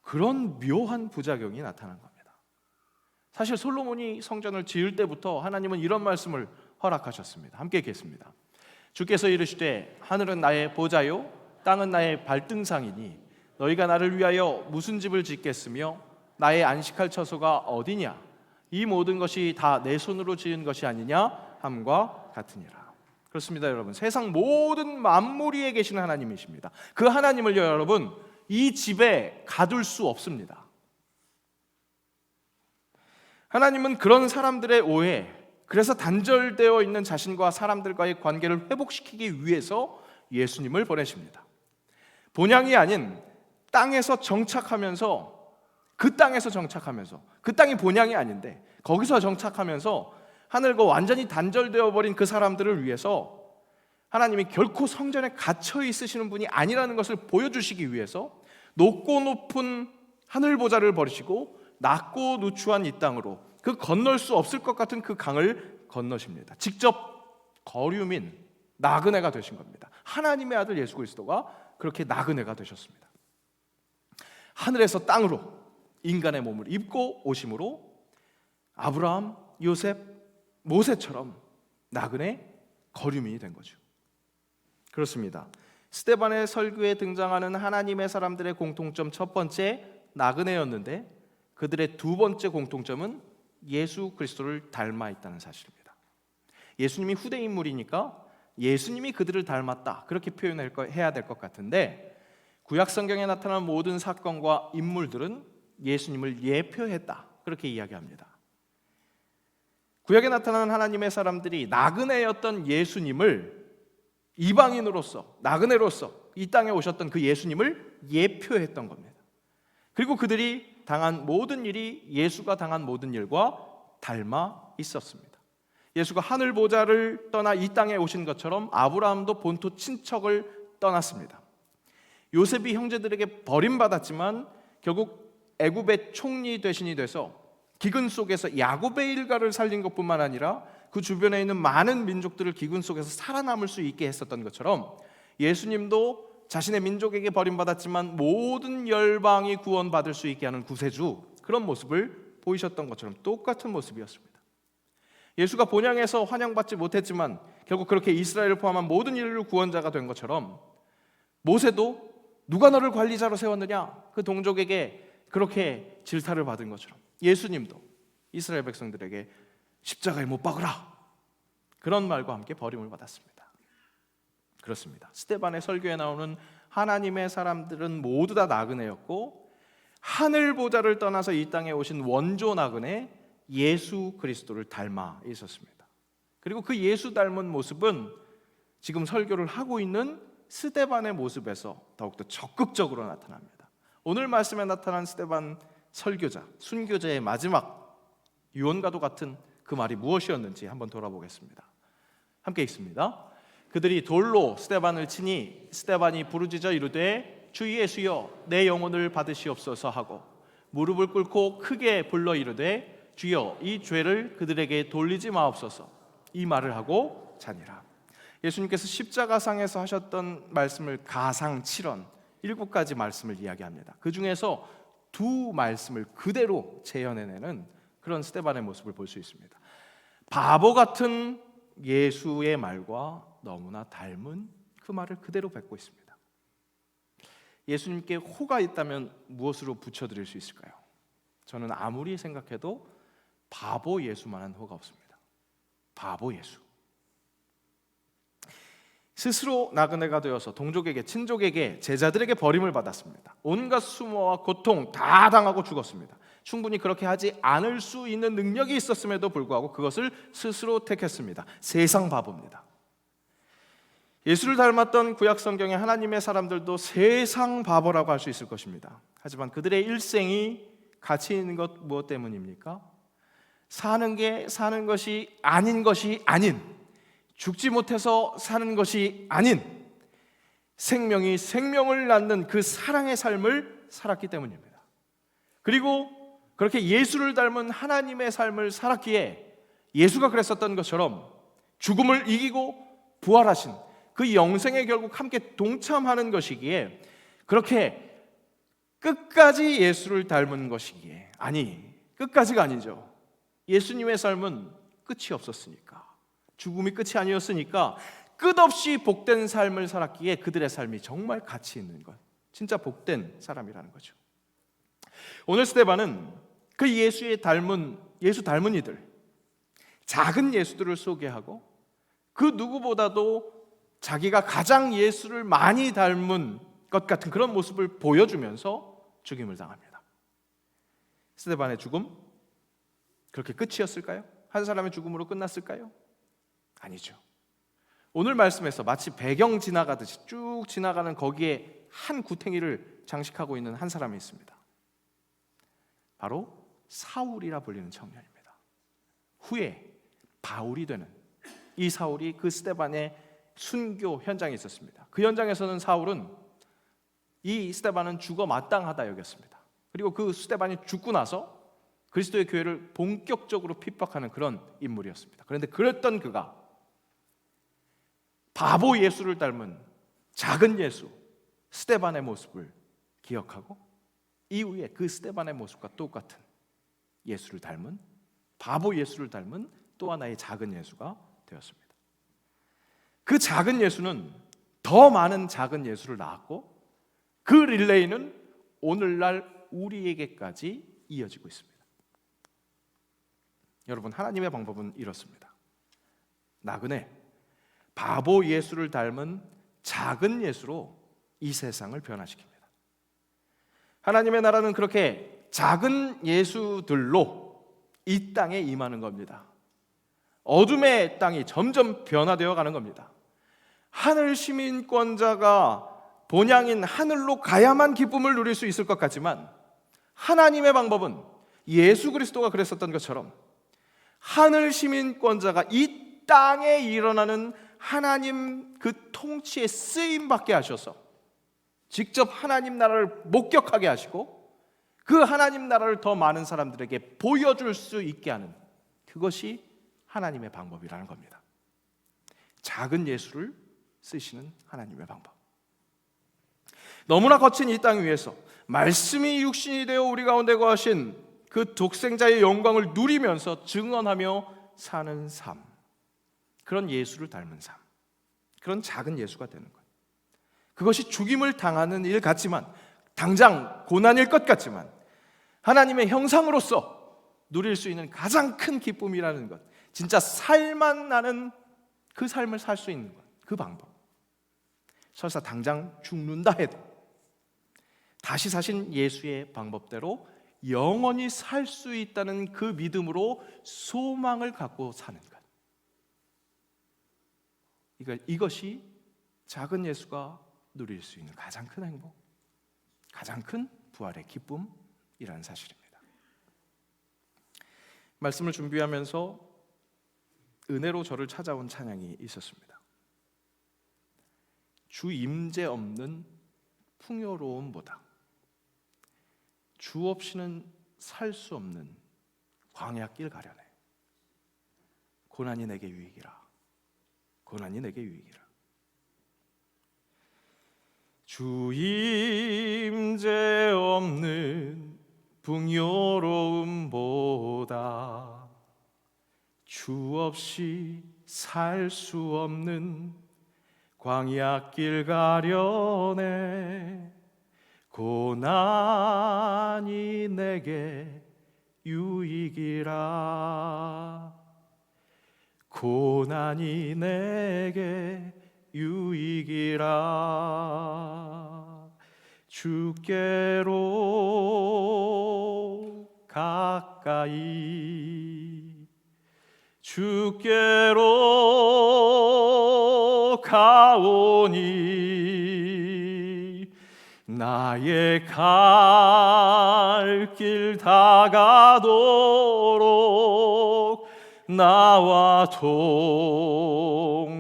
그런 묘한 부작용이 나타난 겁니다. 사실 솔로몬이 성전을 지을 때부터 하나님은 이런 말씀을 허락하셨습니다. 함께 읽겠습니다. 주께서 이르시되 하늘은 나의 보좌요 땅은 나의 발등상이니 너희가 나를 위하여 무슨 집을 짓겠으며 나의 안식할 처소가 어디냐? 이 모든 것이 다 내 손으로 지은 것이 아니냐 함과 같으니라. 그렇습니다, 여러분. 세상 모든 만물 위에 계신 하나님이십니다. 그 하나님을요, 여러분, 이 집에 가둘 수 없습니다. 하나님은 그런 사람들의 오해, 그래서 단절되어 있는 자신과 사람들과의 관계를 회복시키기 위해서 예수님을 보내십니다. 본향이 아닌 땅에서 정착하면서, 그 땅이 본향이 아닌데 거기서 정착하면서 하늘과 완전히 단절되어 버린 그 사람들을 위해서 하나님이 결코 성전에 갇혀 있으시는 분이 아니라는 것을 보여주시기 위해서 높고 높은 하늘 보좌를 버리시고 낮고 누추한 이 땅으로, 그 건널 수 없을 것 같은 그 강을 건너십니다. 직접 거류민, 나그네가 되신 겁니다. 하나님의 아들 예수 그리스도가 그렇게 나그네가 되셨습니다. 하늘에서 땅으로 인간의 몸을 입고 오심으로 아브라함, 요셉, 모세처럼 나그네 거류민이 된 거죠. 그렇습니다. 스데반의 설교에 등장하는 하나님의 사람들의 공통점 첫 번째, 나그네였는데 그들의 두 번째 공통점은 예수 그리스도를 닮아 있다는 사실입니다. 예수님이 후대 인물이니까 예수님이 그들을 닮았다, 그렇게 표현해야 될 것 같은데 구약 성경에 나타난 모든 사건과 인물들은 예수님을 예표했다, 그렇게 이야기합니다. 구약에 나타나는 하나님의 사람들이 나그네였던 예수님을 이방인으로서, 나그네로서 이 땅에 오셨던 그 예수님을 예표했던 겁니다. 그리고 그들이 당한 모든 일이 예수가 당한 모든 일과 닮아 있었습니다. 예수가 하늘 보좌를 떠나 이 땅에 오신 것처럼 아브라함도 본토 친척을 떠났습니다. 요셉이 형제들에게 버림받았지만 결국 애굽의 총리 대신이 돼서 기근 속에서 야곱의 일가를 살린 것뿐만 아니라 그 주변에 있는 많은 민족들을 기근 속에서 살아남을 수 있게 했었던 것처럼 예수님도 자신의 민족에게 버림받았지만 모든 열방이 구원받을 수 있게 하는 구세주, 그런 모습을 보이셨던 것처럼 똑같은 모습이었습니다. 예수가 본향에서 환영받지 못했지만 결국 그렇게 이스라엘을 포함한 모든 인류 구원자가 된 것처럼 모세도 누가 너를 관리자로 세웠느냐 그 동족에게 그렇게 질타를 받은 것처럼 예수님도 이스라엘 백성들에게 십자가에 못 박으라 그런 말과 함께 버림을 받았습니다. 그렇습니다. 스데반의 설교에 나오는 하나님의 사람들은 모두 다 나그네였고 하늘 보좌를 떠나서 이 땅에 오신 원조 나그네 예수 그리스도를 닮아 있었습니다. 그리고 그 예수 닮은 모습은 지금 설교를 하고 있는 스데반의 모습에서 더욱더 적극적으로 나타납니다. 오늘 말씀에 나타난 스데반 설교자, 순교자의 마지막 유언과도 같은 그 말이 무엇이었는지 한번 돌아보겠습니다. 함께 읽습니다. 그들이 돌로 스데반을 치니 스데반이 부르짖어 이르되 주 예수여 내 영혼을 받으시옵소서 하고 무릎을 꿇고 크게 불러 이르되 주여 이 죄를 그들에게 돌리지 마옵소서 이 말을 하고 자니라. 예수님께서 십자가상에서 하셨던 말씀을 가상칠언 7가지 말씀을 이야기합니다. 그 중에서 2 말씀을 그대로 재현해내는 그런 스데반의 모습을 볼 수 있습니다. 바보 같은 예수의 말과 너무나 닮은 그 말을 그대로 뱉고 있습니다. 예수님께 호가 있다면 무엇으로 붙여드릴 수 있을까요? 저는 아무리 생각해도 바보 예수만한 호가 없습니다. 바보 예수. 스스로 나그네가 되어서 동족에게 친족에게 제자들에게 버림을 받았습니다. 온갖 수모와 고통 다 당하고 죽었습니다. 충분히 그렇게 하지 않을 수 있는 능력이 있었음에도 불구하고 그것을 스스로 택했습니다. 세상 바보입니다. 예수를 닮았던 구약 성경의 하나님의 사람들도 세상 바보라고 할 수 있을 것입니다. 하지만 그들의 일생이 가치 있는 것 무엇 때문입니까? 사는 게 사는 것이 아닌 죽지 못해서 사는 것이 아닌 생명이 생명을 낳는 그 사랑의 삶을 살았기 때문입니다. 그리고 그렇게 예수를 닮은 하나님의 삶을 살았기에 예수가 그랬었던 것처럼 죽음을 이기고 부활하신 그 영생에 결국 함께 동참하는 것이기에 그렇게 끝까지 예수를 닮은 것이기에 끝까지가 아니죠. 예수님의 삶은 끝이 없었으니까 죽음이 끝이 아니었으니까 끝없이 복된 삶을 살았기에 그들의 삶이 정말 가치 있는 것 진짜 복된 사람이라는 거죠. 오늘 스데반은 그 예수 닮은 이들 작은 예수들을 소개하고 그 누구보다도 자기가 가장 예수를 많이 닮은 것 같은 그런 모습을 보여주면서 죽임을 당합니다. 스데반의 죽음 그렇게 끝이었을까요? 한 사람의 죽음으로 끝났을까요? 아니죠. 오늘 말씀에서 마치 배경 지나가듯이 쭉 지나가는 거기에 한 구탱이를 장식하고 있는 한 사람이 있습니다. 바로 사울이라 불리는 청년입니다. 후에 바울이 되는 이 사울이 그 스데반의 순교 현장에 있었습니다. 그 현장에서는 사울은 이 스데반은 죽어 마땅하다 여겼습니다. 그리고 그 스데반이 죽고 나서 그리스도의 교회를 본격적으로 핍박하는 그런 인물이었습니다. 그런데 그랬던 그가 바보 예수를 닮은 작은 예수 스데반의 모습을 기억하고 이후에 그 스데반의 모습과 똑같은 예수를 닮은 바보 예수를 닮은 또 하나의 작은 예수가 되었습니다. 그 작은 예수는 더 많은 작은 예수를 낳았고 그 릴레이는 오늘날 우리에게까지 이어지고 있습니다. 여러분 하나님의 방법은 이렇습니다. 나그네 바보 예수를 닮은 작은 예수로 이 세상을 변화시킵니다. 하나님의 나라는 그렇게 작은 예수들로 이 땅에 임하는 겁니다. 어둠의 땅이 점점 변화되어 가는 겁니다. 하늘 시민권자가 본향인 하늘로 가야만 기쁨을 누릴 수 있을 것 같지만 하나님의 방법은 예수 그리스도가 그랬었던 것처럼 하늘 시민권자가 이 땅에 일어나는 하나님 그 통치에 쓰임 받게 하셔서 직접 하나님 나라를 목격하게 하시고 그 하나님 나라를 더 많은 사람들에게 보여줄 수 있게 하는 그것이 하나님의 방법이라는 겁니다. 작은 예수를 쓰시는 하나님의 방법. 너무나 거친 이 땅 위에서 말씀이 육신이 되어 우리 가운데 거하신 그 독생자의 영광을 누리면서 증언하며 사는 삶. 그런 예수를 닮은 삶, 그런 작은 예수가 되는 거예요. 그것이 죽임을 당하는 일 같지만, 당장 고난일 것 같지만, 하나님의 형상으로서 누릴 수 있는 가장 큰 기쁨이라는 것, 진짜 살만 나는 그 삶을 살 수 있는 것, 그 방법. 설사 당장 죽는다 해도 다시 사신 예수의 방법대로 영원히 살 수 있다는 그 믿음으로 소망을 갖고 사는 것. 이것이 작은 예수가 누릴 수 있는 가장 큰 행복, 가장 큰 부활의 기쁨이라는 사실입니다. 말씀을 준비하면서 은혜로 저를 찾아온 찬양이 있었습니다. 주 임재 없는 풍요로움보다 주 없이는 살 수 없는 광야길 가려네. 고난이 내게 유익이라. 고난이 내게 유익이라. 주 임재 없는 풍요로움보다 주 없이 살 수 없는 광야길 가려네. 고난이 내게 유익이라. 고난이 내게 유익이라. 주께로 가까이, 주께로 가오니 나의 갈 길 다가도록 나와 동행하소서.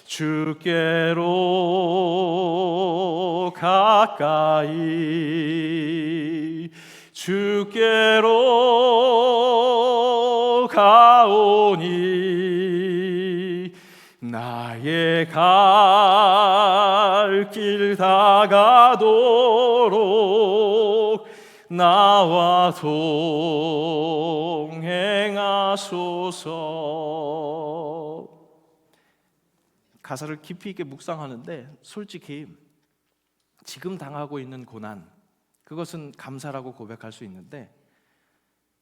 주께로 가까이, 주께로 가오니 나의 갈 길 다가도록 나와 동행하소서. 가사를 깊이 있게 묵상하는데 솔직히 지금 당하고 있는 고난, 그것은 감사라고 고백할 수 있는데,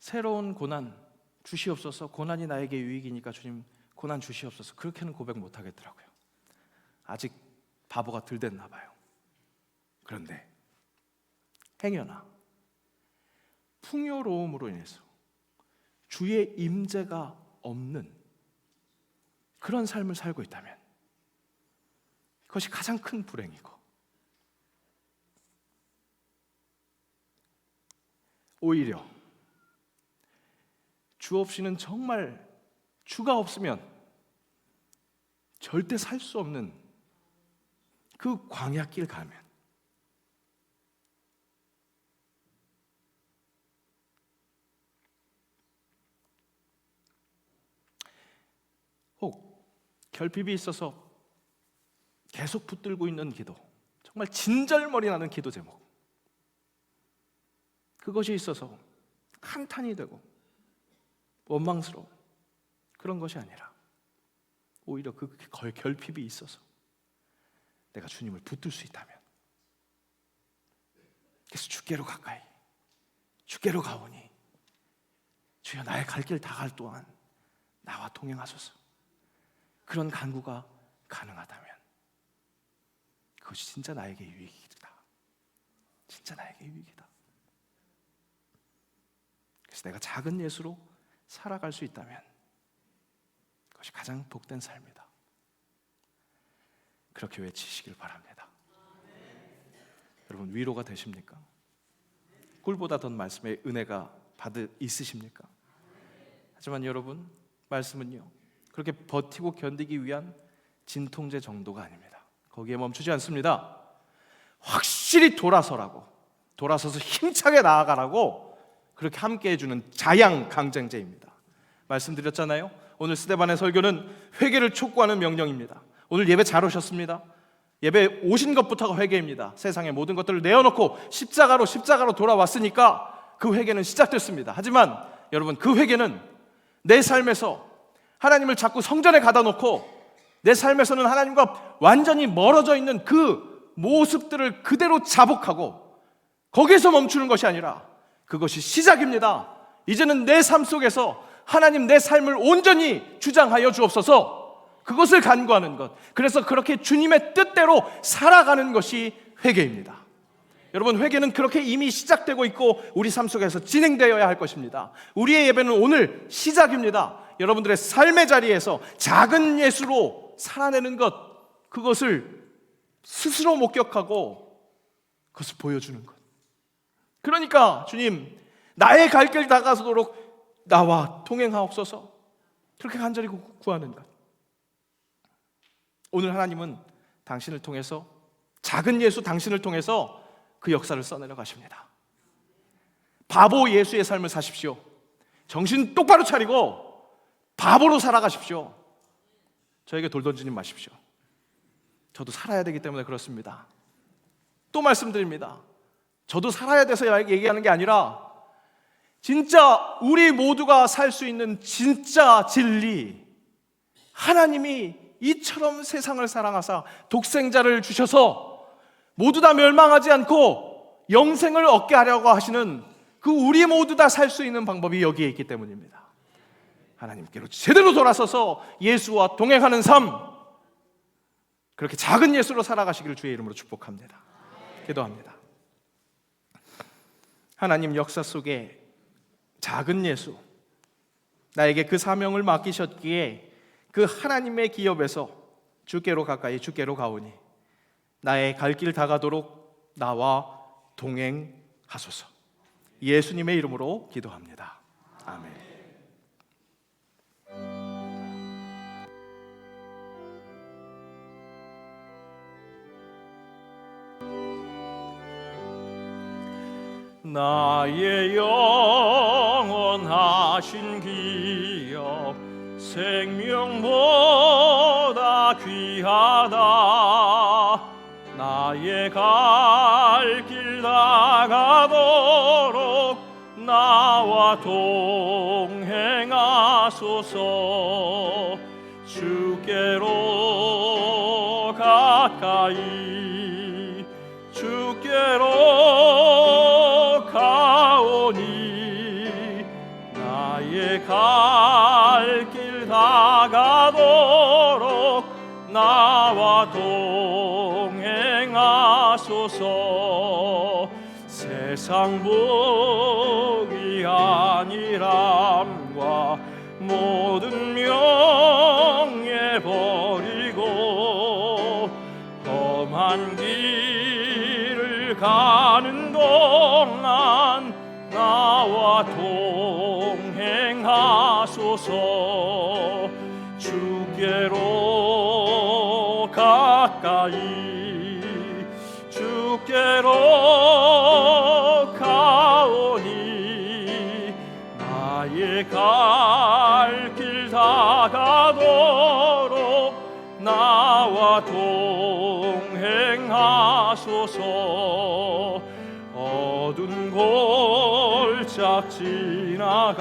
새로운 고난 주시옵소서, 고난이 나에게 유익이니까 주님 고난 주시옵소서, 그렇게는 고백 못 하겠더라고요. 아직 바보가 덜 됐나 봐요. 그런데 행여나 풍요로움으로 인해서 주의 임재가 없는 그런 삶을 살고 있다면 그것이 가장 큰 불행이고, 오히려 주 없이는 정말, 주가 없으면 절대 살 수 없는 그 광야길 가면 혹 결핍이 있어서 계속 붙들고 있는 기도, 정말 진절머리 나는 기도 제목, 그것이 있어서 한탄이 되고 원망스러운 그런 것이 아니라 오히려 그 결핍이 있어서 내가 주님을 붙들 수 있다면, 그래서 주께로 가까이, 주께로 가오니 주여 나의 갈 길 다 갈 동안 나와 동행하소서, 그런 간구가 가능하다면 그것이 진짜 나에게 유익이다. 진짜 나에게 유익이다. 그래서 내가 작은 예수로 살아갈 수 있다면 그것이 가장 복된 삶이다. 그렇게 외치시길 바랍니다. 여러분, 위로가 되십니까? 꿀보다 더 말씀의 은혜가 있으십니까? 하지만 여러분, 말씀은요, 그렇게 버티고 견디기 위한 진통제 정도가 아닙니다. 거기에 멈추지 않습니다. 확실히 돌아서서 힘차게 나아가라고 그렇게 함께 해주는 자양강장제입니다. 말씀드렸잖아요. 오늘 스데반의 설교는 회개를 촉구하는 명령입니다. 오늘 예배 잘 오셨습니다. 예배 오신 것부터가 회개입니다. 세상의 모든 것들을 내어놓고 십자가로 돌아왔으니까 그 회개는 시작됐습니다. 하지만 여러분, 그 회개는 내 삶에서 하나님을 자꾸 성전에 가다 놓고 내 삶에서는 하나님과 완전히 멀어져 있는 그 모습들을 그대로 자복하고 거기에서 멈추는 것이 아니라 그것이 시작입니다. 이제는 내 삶 속에서 하나님 내 삶을 온전히 주장하여 주옵소서. 그것을 간구하는 것. 그래서 그렇게 주님의 뜻대로 살아가는 것이 회개입니다. 여러분, 회개는 그렇게 이미 시작되고 있고 우리 삶 속에서 진행되어야 할 것입니다. 우리의 예배는 오늘 시작입니다. 여러분들의 삶의 자리에서 작은 예수로 살아내는 것, 그것을 스스로 목격하고 그것을 보여주는 것. 그러니까 주님, 나의 갈 길 다가서도록 나와 동행하옵소서. 그렇게 간절히 구하는 것. 오늘 하나님은 당신을 통해서, 작은 예수 당신을 통해서 그 역사를 써내려 가십니다. 바보 예수의 삶을 사십시오. 정신 똑바로 차리고 바보로 살아가십시오. 저에게 돌 던지지 마십시오. 저도 살아야 되기 때문에 그렇습니다. 또 말씀드립니다. 저도 살아야 돼서 얘기하는 게 아니라 진짜 우리 모두가 살 수 있는 진짜 진리, 하나님이 이처럼 세상을 사랑하사 독생자를 주셔서 모두 다 멸망하지 않고 영생을 얻게 하려고 하시는 그 우리 모두 다 살 수 있는 방법이 여기에 있기 때문입니다. 하나님께로 제대로 돌아서서 예수와 동행하는 삶, 그렇게 작은 예수로 살아가시기를 주의 이름으로 축복합니다. 기도합니다. 하나님, 역사 속에 작은 예수, 나에게 그 사명을 맡기셨기에 그 하나님의 기업에서 주께로 가까이 주께로 가오니 나의 갈 길 다가도록 나와 동행하소서. 예수님의 이름으로 기도합니다. 아멘. 나의 영원하신 기업, 생명보다 귀하다. 나의 갈 길 다가도록 나와 동행하소서. 주께로 가까이 주께로 가오니 나의 갈 길 다가도록 나와 동행하소서. 세상 복이 아니람과 모든 명예 버리고 험한 길을 가는 동안 나와 동행하소서. 주께로 가까이 주께로 가오니 나의 갈 길 다가도록 나와 동행하소서. 어두운 골짝 지나가며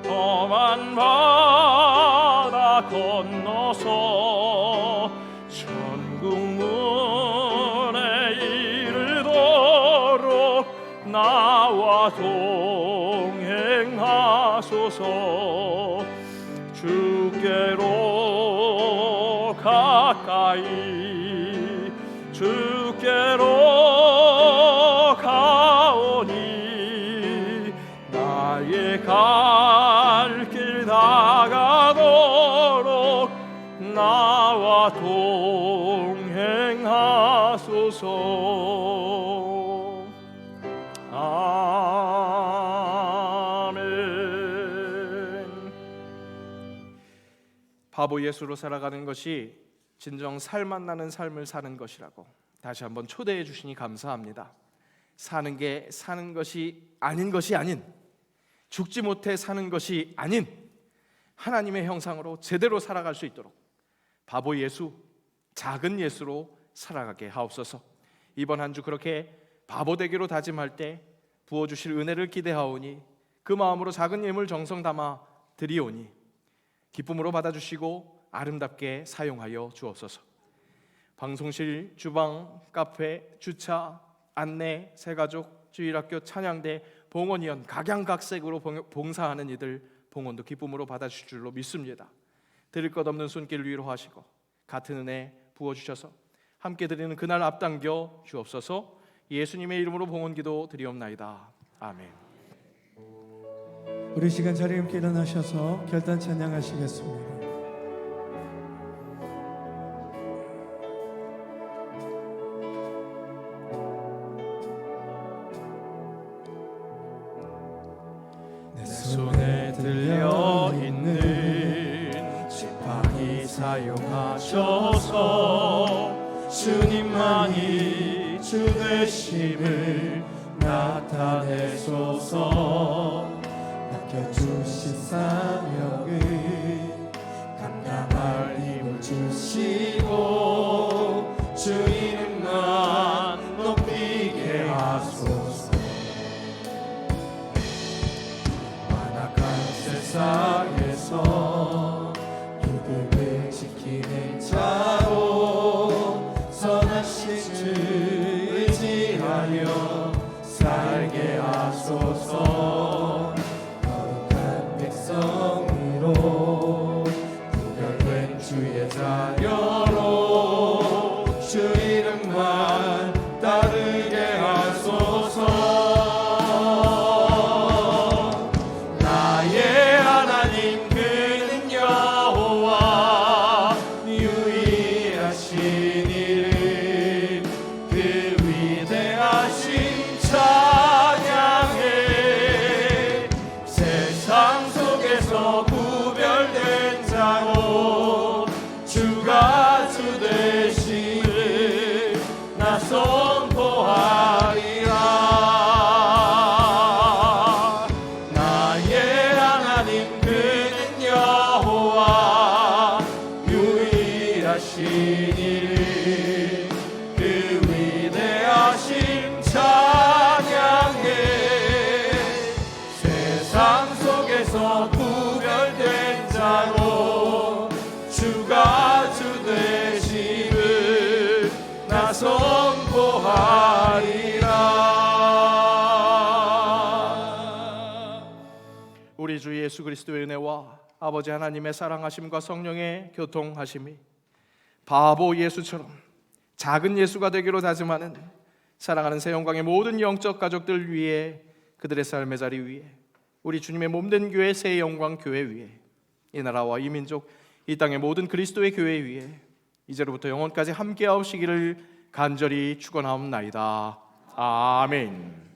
험한 바다 건너서 천국 문에 이르도록 나와 동행하소서. 주께로 가까이 주께로 가오니 나의 갈 길 다가도록 나와 동행하소서. 아멘. 바보 예수로 살아가는 것이 진정 살맛 나는 삶을 사는 것이라고 다시 한번 초대해 주시니 감사합니다. 사는 게 사는 것이 아닌 죽지 못해 사는 것이 아닌 하나님의 형상으로 제대로 살아갈 수 있도록 바보 예수, 작은 예수로 살아가게 하옵소서. 이번 한 주 그렇게 바보 되기로 다짐할 때 부어주실 은혜를 기대하오니 그 마음으로 작은 예물 정성 담아 드리오니 기쁨으로 받아주시고 아름답게 사용하여 주옵소서. 방송실, 주방, 카페, 주차, 안내, 새가족, 주일학교, 찬양대, 봉헌위원 각양각색으로 봉사하는 이들 봉헌도 기쁨으로 받아주실 줄로 믿습니다. 드릴 것 없는 손길 위로하시고 같은 은혜 부어주셔서 함께 드리는 그날 앞당겨 주옵소서. 예수님의 이름으로 봉헌기도 드리옵나이다. 아멘. 우리 시간 자리에 함께 일어나셔서 결단 찬양하시겠습니다. 내 손에 들려 있는 지팡이 사용하셔서 주님만이 주 되심을 나타내소서. 맡겨주신 사명을 감당할 힘을 주시고 주 이름만 높이게 하소서. 완악한 세상에서 믿음을 지키는 자로 선하신 주 의지하여 살게 하소서. 거룩한 백성으로 구별된 주의 자녀로 주 이름만 따르게 하소서. 나의 하나님 그는 여호와 유일하신 이름 그 위대하신 찬양해. 세상 속에서 구별된 자로 주가 주 되심을 나 선포하리라. 나의 하나님 그는 여호와 유일하신 이름 그 위대하신 찬양해. 세상 속에서 구별된 자로 주가 주 되심을 나 선포하리라. 우리 주 예수 그리스도의 은혜와 아버지 하나님의 사랑하심과 성령의 교통하심이 바보 예수처럼 작은 예수가 되기로 다짐하는 사랑하는 새영광의 모든 영적 가족들 위에, 그들의 삶의 자리 위에, 우리 주님의 몸된 교회 새영광 교회 위에, 이 나라와 이 민족, 이 땅의 모든 그리스도의 교회 위에 이제로부터 영원까지 함께하시기를 간절히 축원하옵나이다. 아멘.